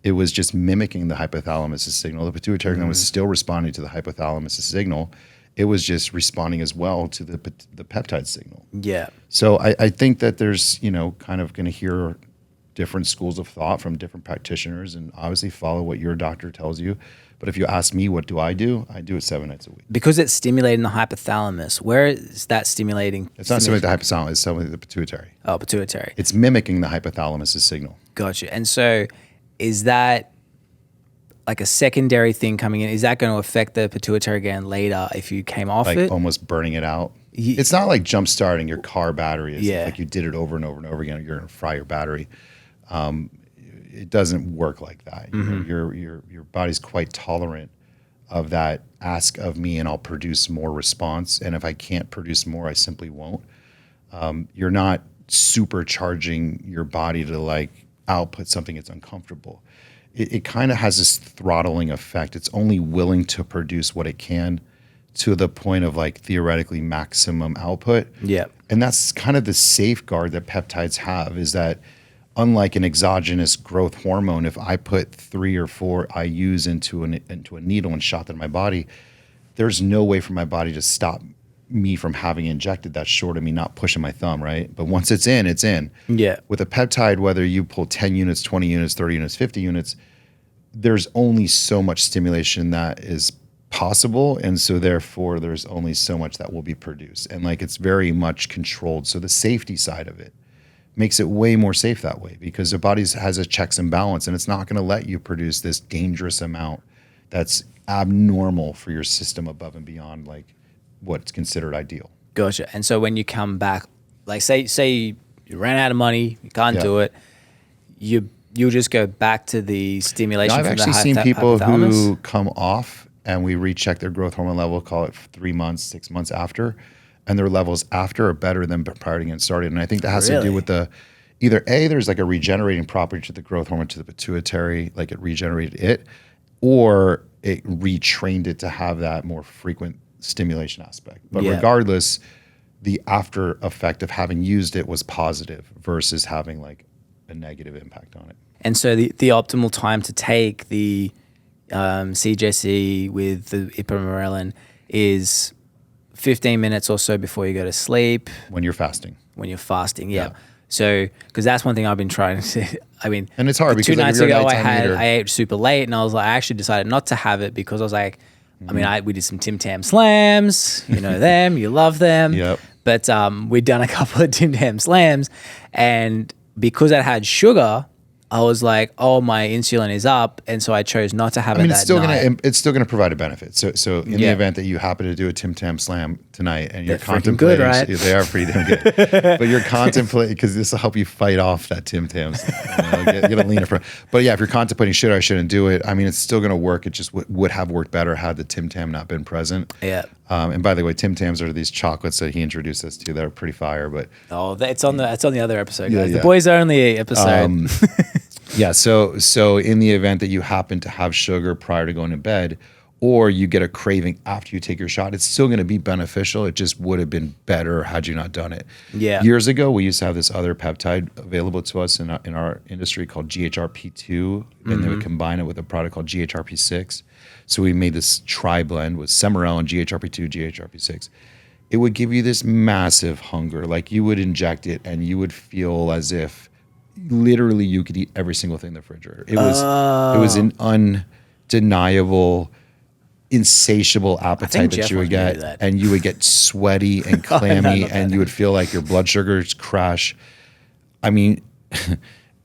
It was just mimicking the hypothalamus' signal. The pituitary gland was still responding to the hypothalamus' signal. It was just responding as well to the peptide signal. Yeah. So I think that there's, kind of going to hear different schools of thought from different practitioners, and obviously follow what your doctor tells you. But if you ask me, what do? I do it 7 nights a week. Because it's stimulating the hypothalamus. Where is that stimulating? It's not stimulating the hypothalamus, it's stimulating the pituitary. Oh, pituitary. It's mimicking the hypothalamus' signal. Gotcha. And so is that like a secondary thing coming in? Is that going to affect the pituitary gland later if you came off like it? Almost burning it out. It's not like jump starting your car battery. It's like you did it over and over and over again. You're going to fry your battery. It doesn't work like that. Your body's quite tolerant of that. Ask of me and I'll produce more response. And if I can't produce more, I simply won't. You're not supercharging your body to like output something that's uncomfortable. It kind of has this throttling effect. It's only willing to produce what it can to the point of like theoretically maximum output. Yeah. And that's kind of the safeguard that peptides have, is that unlike an exogenous growth hormone, if I put 3 or 4 IUs into a needle and shot that in my body, there's no way for my body to stop me from having injected that short of me not pushing my thumb, right? But once it's in, it's in. Yeah. With a peptide, whether you pull 10 units, 20 units, 30 units, 50 units, there's only so much stimulation that is possible. And so therefore there's only so much that will be produced. And like it's very much controlled. So the safety side of it makes it way more safe that way because the body has a checks and balance, and it's not going to let you produce this dangerous amount that's abnormal for your system above and beyond like what's considered ideal. Gotcha. And so when you come back, like say you ran out of money, you can't do it, you'll just go back to the stimulation. I've from actually the seen people hypothalamus? who come off and we recheck their growth hormone level, call it 3 months, 6 months after, and their levels after are better than prior to getting started. And I think that has to do with either A, there's like a regenerating property to the growth hormone to the pituitary, like it regenerated it, or it retrained it to have that more frequent stimulation aspect. But regardless, the after effect of having used it was positive versus having like a negative impact on it. And so the optimal time to take the CJC with the Ipamorelin is 15 minutes or so before you go to sleep. When you're fasting. When you're fasting, yeah. So, because that's one thing I've been trying to. I mean, and it's hard because 2 nights ago I ate super late, and I actually decided not to have it because I was like, I mean, we did some Tim Tam slams. You know them, you love them. Yep. But we'd done a couple of Tim Tam slams, and because it had sugar, I was like, oh, my insulin is up, and so I chose not to have it that night. It's still gonna provide a benefit. So in the event that you happen to do a Tim Tam slam tonight and you're contemplating, good, right? They are pretty damn good. But you're contemplating because this will help you fight off that Tim Tam. Get a leaner from. But yeah, if you're contemplating should I shouldn't do it, I mean, it's still gonna work. It just would have worked better had the Tim Tam not been present. Yeah. And by the way, Tim Tams are these chocolates that he introduced us to that are pretty fire. But it's on the other episode, guys. The boys only episode. Yeah, so in the event that you happen to have sugar prior to going to bed, or you get a craving after you take your shot, it's still going to be beneficial. It just would have been better had you not done it. Yeah. Years ago, we used to have this other peptide available to us in our industry called GHRP2, and they would combine it with a product called GHRP6. So we made this tri-blend with Semarel, GHRP2, GHRP6. It would give you this massive hunger. Like you would inject it and you would feel as if literally you could eat every single thing in the refrigerator. It was an undeniable, insatiable appetite that you would get, and you would get sweaty and clammy, and you would feel like your blood sugars crash. I mean,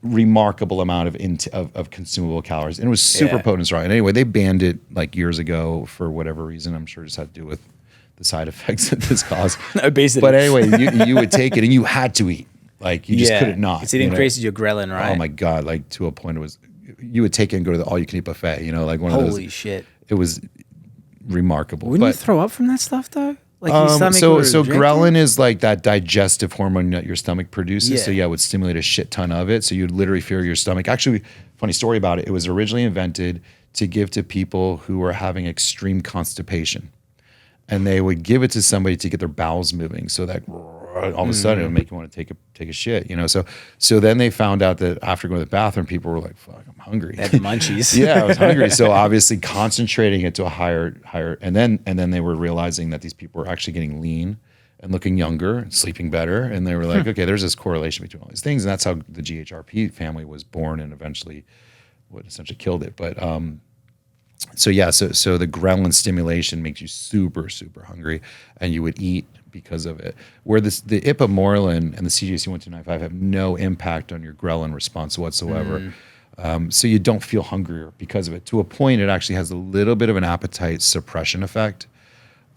remarkable amount of consumable calories, and it was super potent, strong. And anyway, they banned it like years ago for whatever reason. I'm sure it just had to do with the side effects that this caused. Obesity. But anyway, you would take it, and you had to eat. Like you just couldn't not. Because it increases your ghrelin, right? Oh my God! Like to a point, it was you would take it and go to the all-you-can-eat buffet. You know, like one of those. Holy shit! It was remarkable. Wouldn't you throw up from that stuff though? Like your stomach so ghrelin is like that digestive hormone that your stomach produces. Yeah. So yeah, it would stimulate a shit ton of it. So you'd literally feel your stomach. Actually, funny story about it. It was originally invented to give to people who were having extreme constipation, and they would give it to somebody to get their bowels moving. So that all of a sudden it would make you want to take a shit, you know. So then they found out that after going to the bathroom, people were like, "Fuck, I'm hungry." They had the munchies. Yeah, I was hungry. So obviously concentrating it to a higher, and then they were realizing that these people were actually getting lean and looking younger, and sleeping better, and they were like, okay, there's this correlation between all these things, and that's how the GHRP family was born, and eventually what essentially killed it. But so the ghrelin stimulation makes you super, super hungry, and you would eat because of it. Where the Ipamorelin and the CJC1295 have no impact on your ghrelin response whatsoever. So you don't feel hungrier because of it. To a point, it actually has a little bit of an appetite suppression effect.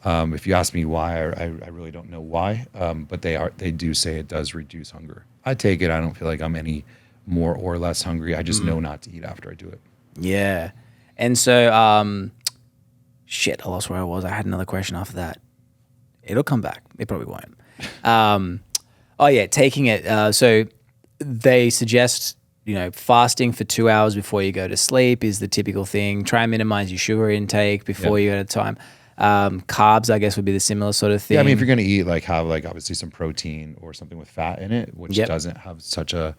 If you ask me why, I really don't know why, but they do say it does reduce hunger. I take it. I don't feel like I'm any more or less hungry. I just know not to eat after I do it. Yeah. And so, shit, I lost where I was. I had another question after that. It'll come back. It probably won't. Taking it. So they suggest, fasting for 2 hours before you go to sleep is the typical thing. Try and minimize your sugar intake before you go to time. Carbs, I guess, would be the similar sort of thing. Yeah, I mean, if you're going to eat, have obviously some protein or something with fat in it, which doesn't have such a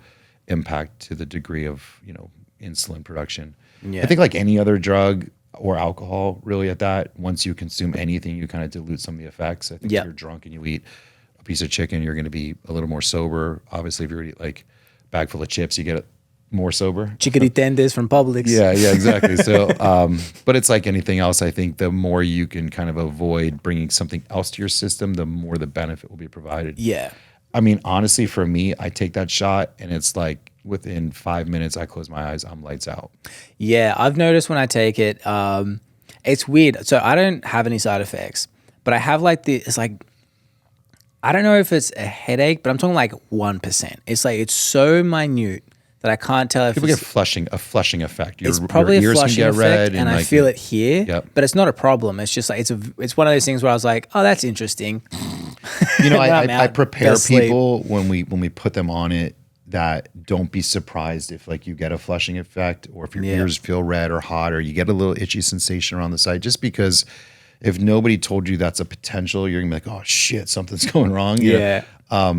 impact to the degree of, insulin production. Yeah. I think like any other drug or alcohol, really at that, once you consume anything, you kind of dilute some of the effects. I think if you're drunk and you eat a piece of chicken, you're going to be a little more sober. Obviously, if you eat like a bag full of chips, you get more sober. Chickadee tenders from Publix. Yeah, exactly. So, but it's like anything else. I think the more you can kind of avoid bringing something else to your system, the more the benefit will be provided. Yeah. I mean, honestly, for me, I take that shot and it's like within 5 minutes, I close my eyes, I'm lights out. Yeah, I've noticed when I take it, it's weird. So I don't have any side effects, but I have like it's like, I don't know if it's a headache, but I'm talking like 1%. It's like, it's so minute that I can't tell if People it's get a flushing effect. it's probably your a ears can flushing get effect, red and I like, feel it here, Yep. but it's not a problem. It's just like, it's one of those things where I was like, oh, that's interesting. You know, I'm I out, prepare best sleep. people when we put them on it that don't be surprised if like you get a flushing effect or if your Yeah. ears feel red or hot or you get a little itchy sensation around the side. Just because if nobody told you that's a potential, you're gonna be like, oh shit, something's going wrong. You know? Yeah.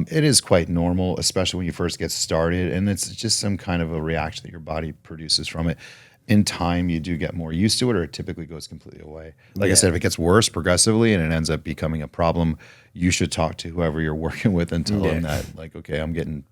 It is quite normal, especially when you first get started, and it's just some kind of a reaction that your body produces from it. In time, you do get more used to it, or it typically goes completely away. Like I said, if it gets worse progressively and it ends up becoming a problem, you should talk to whoever you're working with and tell them that, like, okay, I'm getting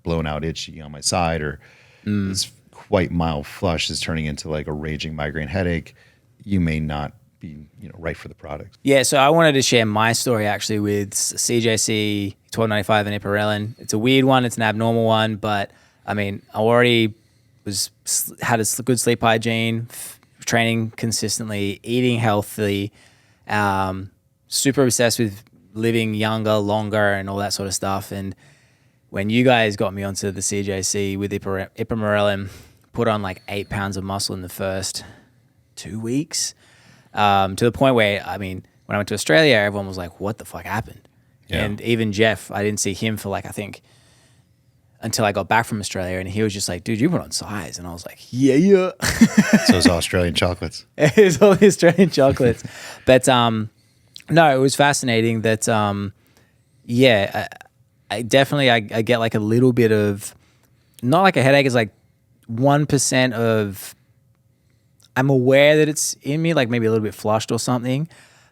blown out itchy on my side, or this quite mild flush is turning into like a raging migraine headache. You may not be, right for the product. Yeah, so I wanted to share my story actually with CJC1295 and Ipamorelin. It's a weird one, it's an abnormal one, but I mean, I already had a good sleep hygiene, training consistently, eating healthy, super obsessed with living younger, longer, and all that sort of stuff. And when you guys got me onto the CJC with Ipamorelin, put on like 8 pounds of muscle in the first 2 weeks. To the point where, I mean, when I went to Australia, everyone was like, what the fuck happened? Yeah. And even Jeff, I didn't see him for like, I think, until I got back from Australia, and he was just like, dude, you put on size. And I was like, yeah. So it's Australian chocolates. It's all the Australian chocolates. But no, it was fascinating that, I definitely, I get like a little bit of, not like a headache, it's like 1% of, I'm aware that it's in me, like maybe a little bit flushed or something,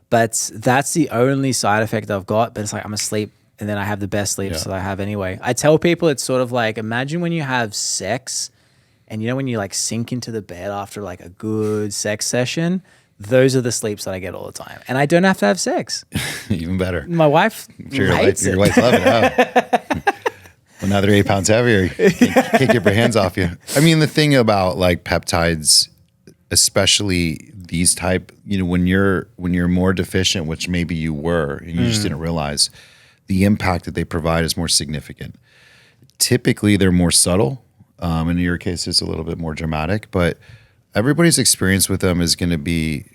but that's the only side effect I've got. But it's like I'm asleep and then I have the best sleeps that I have anyway. I tell people it's sort of like, imagine when you have sex and when you like sink into the bed after like a good sex session, those are the sleeps that I get all the time. And I don't have to have sex. Even better. My wife Sure, hates your it. wife's loving it. Well, now they're 8 pounds heavier. Can't keep her hands off you. I mean, the thing about like peptides, especially these type, when you're more deficient, which maybe you were, and you just didn't realize, the impact that they provide is more significant. Typically, they're more subtle. In your case, it's a little bit more dramatic, but everybody's experience with them is going to be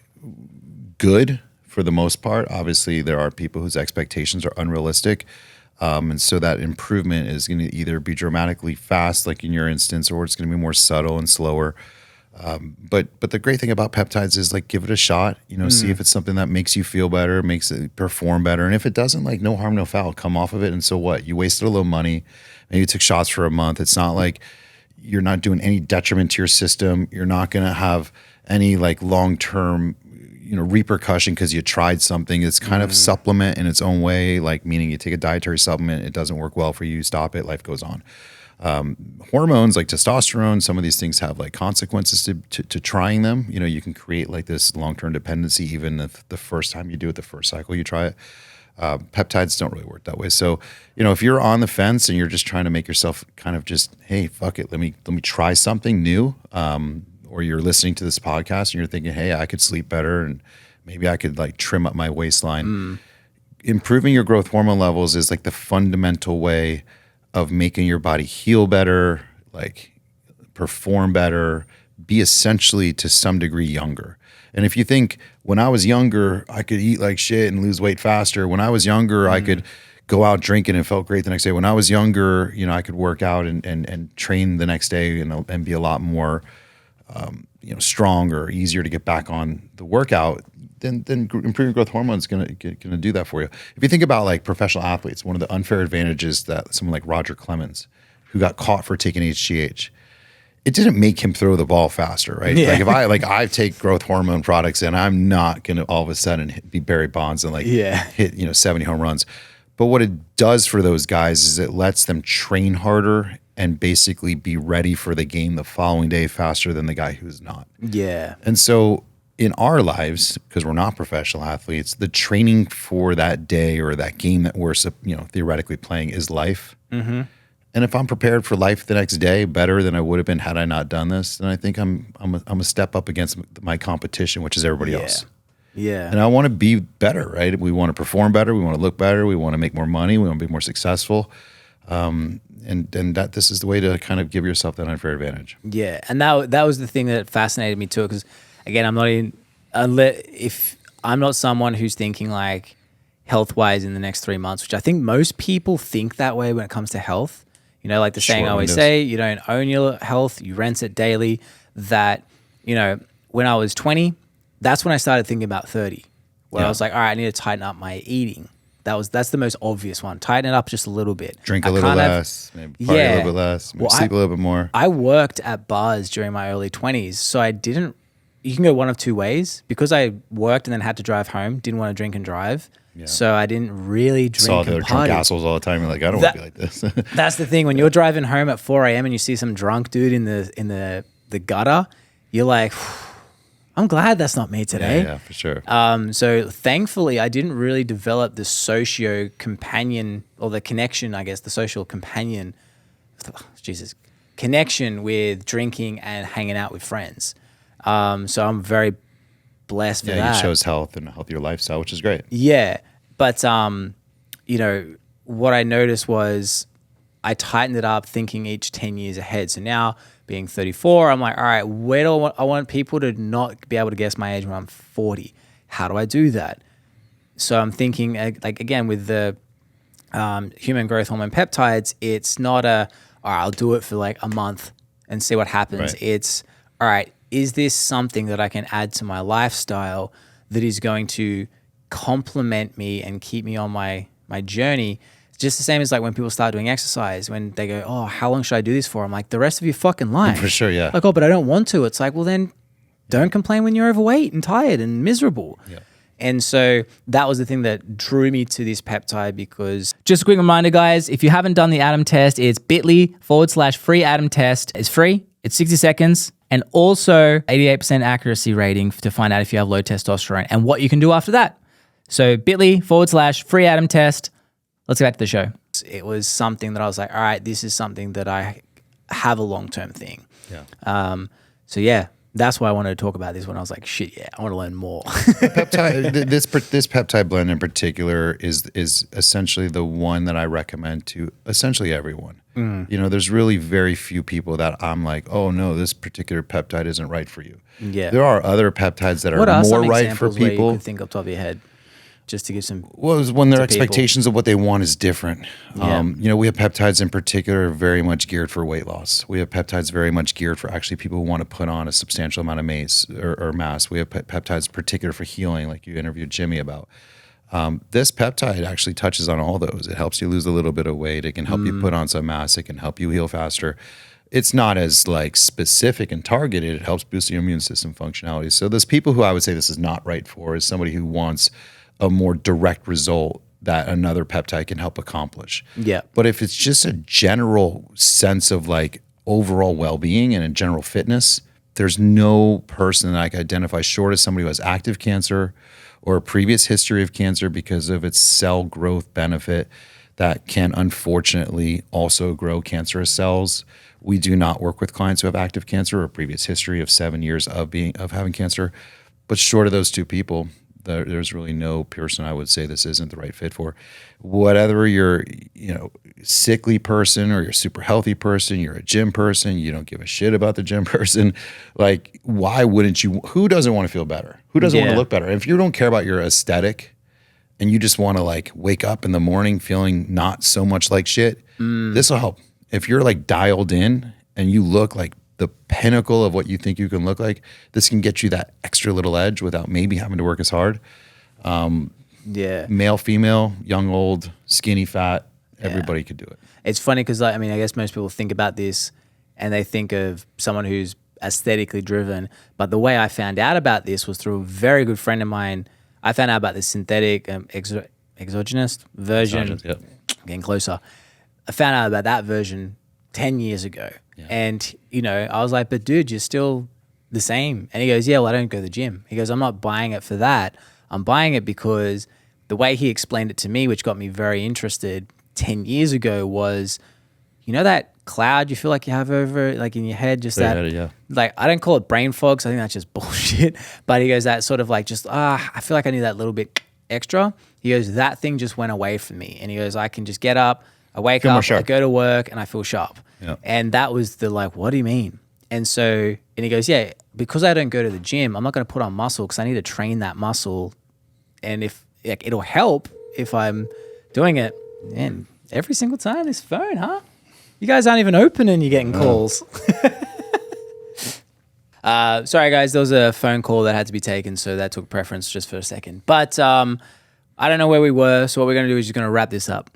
good for the most part. Obviously, there are people whose expectations are unrealistic. And so that improvement is going to either be dramatically fast, like in your instance, or it's going to be more subtle and slower. But the great thing about peptides is like, give it a shot, see if it's something that makes you feel better, makes it perform better. And if it doesn't, like, no harm, no foul, come off of it. And so what? You wasted a little money. Maybe you took shots for a month. It's not like you're not doing any detriment to your system. You're not going to have any like long-term, repercussion because you tried something. It's kind of supplement in its own way, like meaning you take a dietary supplement, it doesn't work well for you, stop it, life goes on. Hormones like testosterone, some of these things have like consequences to trying them. You can create like this long-term dependency even if the first time you do it, the first cycle you try it. Peptides don't really work that way. So, if you're on the fence and you're just trying to make yourself kind of just, hey, fuck it, let me try something new, or you're listening to this podcast and you're thinking, hey, I could sleep better and maybe I could like trim up my waistline. Improving your growth hormone levels is like the fundamental way of making your body heal better, like perform better, be essentially to some degree younger. And if you think, when I was younger, I could eat like shit and lose weight faster. When I was younger, I could go out drinking and felt great the next day. When I was younger, I could work out and train the next day and be a lot more, strong or easier to get back on the workout. Then improving growth hormone is gonna do that for you. If you think about like professional athletes, one of the unfair advantages that someone like Roger Clemens, who got caught for taking HGH, it didn't make him throw the ball faster, right? Yeah. Like if I take growth hormone products and I'm not gonna all of a sudden be Barry Bonds and hit 70 home runs. But what it does for those guys is it lets them train harder and basically be ready for the game the following day faster than the guy who's not. Yeah. And so in our lives, because we're not professional athletes, the training for that day or that game that we're theoretically playing is life. Mm-hmm. And if I'm prepared for life the next day better than I would have been had I not done this, then I think I'm a step up against my competition, which is everybody else. Yeah. And I want to be better, right? We want to perform better. We want to look better. We want to make more money. We want to be more successful. And that this is the way to kind of give yourself that unfair advantage. Yeah. And that was the thing that fascinated me too, because again, if I'm not someone who's thinking like health-wise in the next 3 months, which I think most people think that way when it comes to health. You know, like the saying I always say, you don't own your health, you rent it daily. That, when I was 20, that's when I started thinking about 30, where I was like, all right, I need to tighten up my eating. That's the most obvious one. Tighten it up just a little bit. Drink a little less, maybe party a little bit less, maybe sleep a little bit more. I worked at bars during my early 20s, so you can go one of two ways. Because I worked and then had to drive home, didn't want to drink and drive. Yeah. So I didn't really drink Saw the and other party. drunk assholes all the time. You're like, I don't want to be like this. That's the thing. When you're driving home at 4 a.m. and you see some drunk dude in the gutter, you're like, I'm glad that's not me today. Yeah, for sure. So thankfully, I didn't really develop the socio companion or the connection, I guess, the social companion, connection with drinking and hanging out with friends. So I'm very blessed for that. Yeah, you chose health and a healthier lifestyle, which is great. Yeah. But, what I noticed was I tightened it up thinking each 10 years ahead. So now being 34, I'm like, all right, where do I want people to not be able to guess my age when I'm 40? How do I do that? So I'm thinking, like, again, with the human growth hormone peptides, it's not all right, I'll do it for like a month and see what happens. Right. It's, all right, is this something that I can add to my lifestyle that is going to complement me and keep me on my journey? It's just the same as like when people start doing exercise, when they go, oh, how long should I do this for? I'm like, the rest of your fucking life. For sure, yeah. Like, oh, but I don't want to. It's like, well, then don't complain when you're overweight and tired and miserable. Yeah. And so that was the thing that drew me to this peptide, because just a quick reminder, guys, if you haven't done the Atom test, it's bit.ly/free Atom test. It's free. It's 60 seconds. And also 88% accuracy rating to find out if you have low testosterone and what you can do after that. So bit.ly/free Atom test. Let's get back to the show. It was something that I was like, all right, this is something that I have a long-term thing. Yeah. So yeah, that's why I wanted to talk about this when I was like, shit, yeah, I want to learn more. This peptide blend in particular is essentially the one that I recommend to essentially everyone. There's really very few people that I'm like, oh no, this particular peptide isn't right for you. Yeah. There are other peptides that are more right for people. Where you could think up top of your head, just to give some. Well, when their expectations of what they want is different. Yeah. We have peptides in particular very much geared for weight loss. We have peptides very much geared for actually people who want to put on a substantial amount of mass. We have peptides particular for healing, like you interviewed Jimmy about. This peptide actually touches on all those. It helps you lose a little bit of weight. It can help you put on some mass. It can help you heal faster. It's not as like specific and targeted. It helps boost your immune system functionality. So there's people who I would say this is not right for is somebody who wants a more direct result that another peptide can help accomplish. Yeah. But if it's just a general sense of like overall well-being and a general fitness, there's no person that I can identify short of somebody who has active cancer or a previous history of cancer because of its cell growth benefit that can unfortunately also grow cancerous cells. We do not work with clients who have active cancer or a previous history of 7 years of having cancer. But short of those two people, there's really no person I would say this isn't the right fit for. Whatever you're, sickly person or you're a super healthy person, you're a gym person, you don't give a shit about the gym person. Like, why wouldn't you? Who doesn't want to feel better? Who doesn't want to look better? If you don't care about your aesthetic and you just want to like wake up in the morning feeling not so much like shit, this will help. If you're like dialed in and you look like the pinnacle of what you think you can look like, this can get you that extra little edge without maybe having to work as hard. Male, female, young, old, skinny, fat, everybody could do it. It's funny because I guess most people think about this and they think of someone who's aesthetically driven. But the way I found out about this was through a very good friend of mine. I found out about the synthetic exogenous version. Getting closer. I found out about that version 10 years ago. Yeah. And, I was like, but dude, there's the same. And he goes, yeah, well, I don't go to the gym. He goes, I'm not buying it for that. I'm buying it because the way he explained it to me, which got me very interested 10 years ago, was, you know, that cloud you feel like you have over like in your head, just that, like, I don't call it brain fog, so I think that's just bullshit. But he goes, that sort of like just, I feel like I need that little bit extra. He goes, that thing just went away from me. And he goes, I can just get up, I wake up, I go to work, and I feel sharp. Yeah. And that was the like, what do you mean? And so, and he goes, yeah, because I don't go to the gym, I'm not going to put on muscle because I need to train that muscle. And if like, it'll help if I'm doing it. And every single time, this phone, huh? You guys aren't even open and you're getting calls. Sorry, guys. There was a phone call that had to be taken, so that took preference just for a second. But I don't know where we were, so what we're going to do is just going to wrap this up.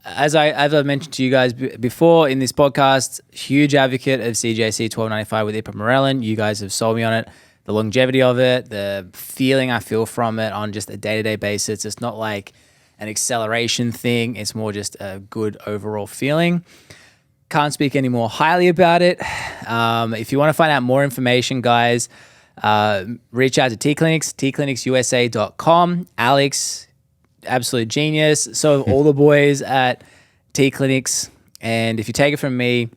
As I mentioned to you guys before in this podcast, huge advocate of CJC1295 with Ipamorelin. You guys have sold me on it. The longevity of it, the feeling I feel from it on just a day-to-day basis. It's not like an acceleration thing. It's more just a good overall feeling. Can't speak any more highly about it. If you want to find out more information, guys, reach out to T-Clinics, tclinicsusa.com. Alex, absolute genius. So have all the boys at T-Clinics. And if you take it from me,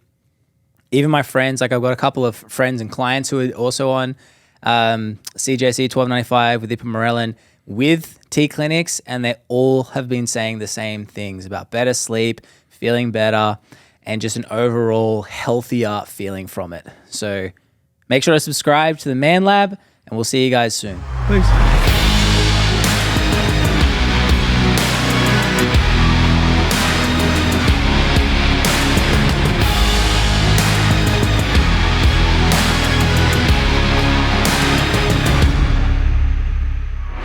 even my friends, like I've got a couple of friends and clients who are also on CJC1295 with Ipamorelin with T-Clinics, and they all have been saying the same things about better sleep, feeling better, and just an overall healthier feeling from it. So make sure to subscribe to the ManLab, and we'll see you guys soon. Peace.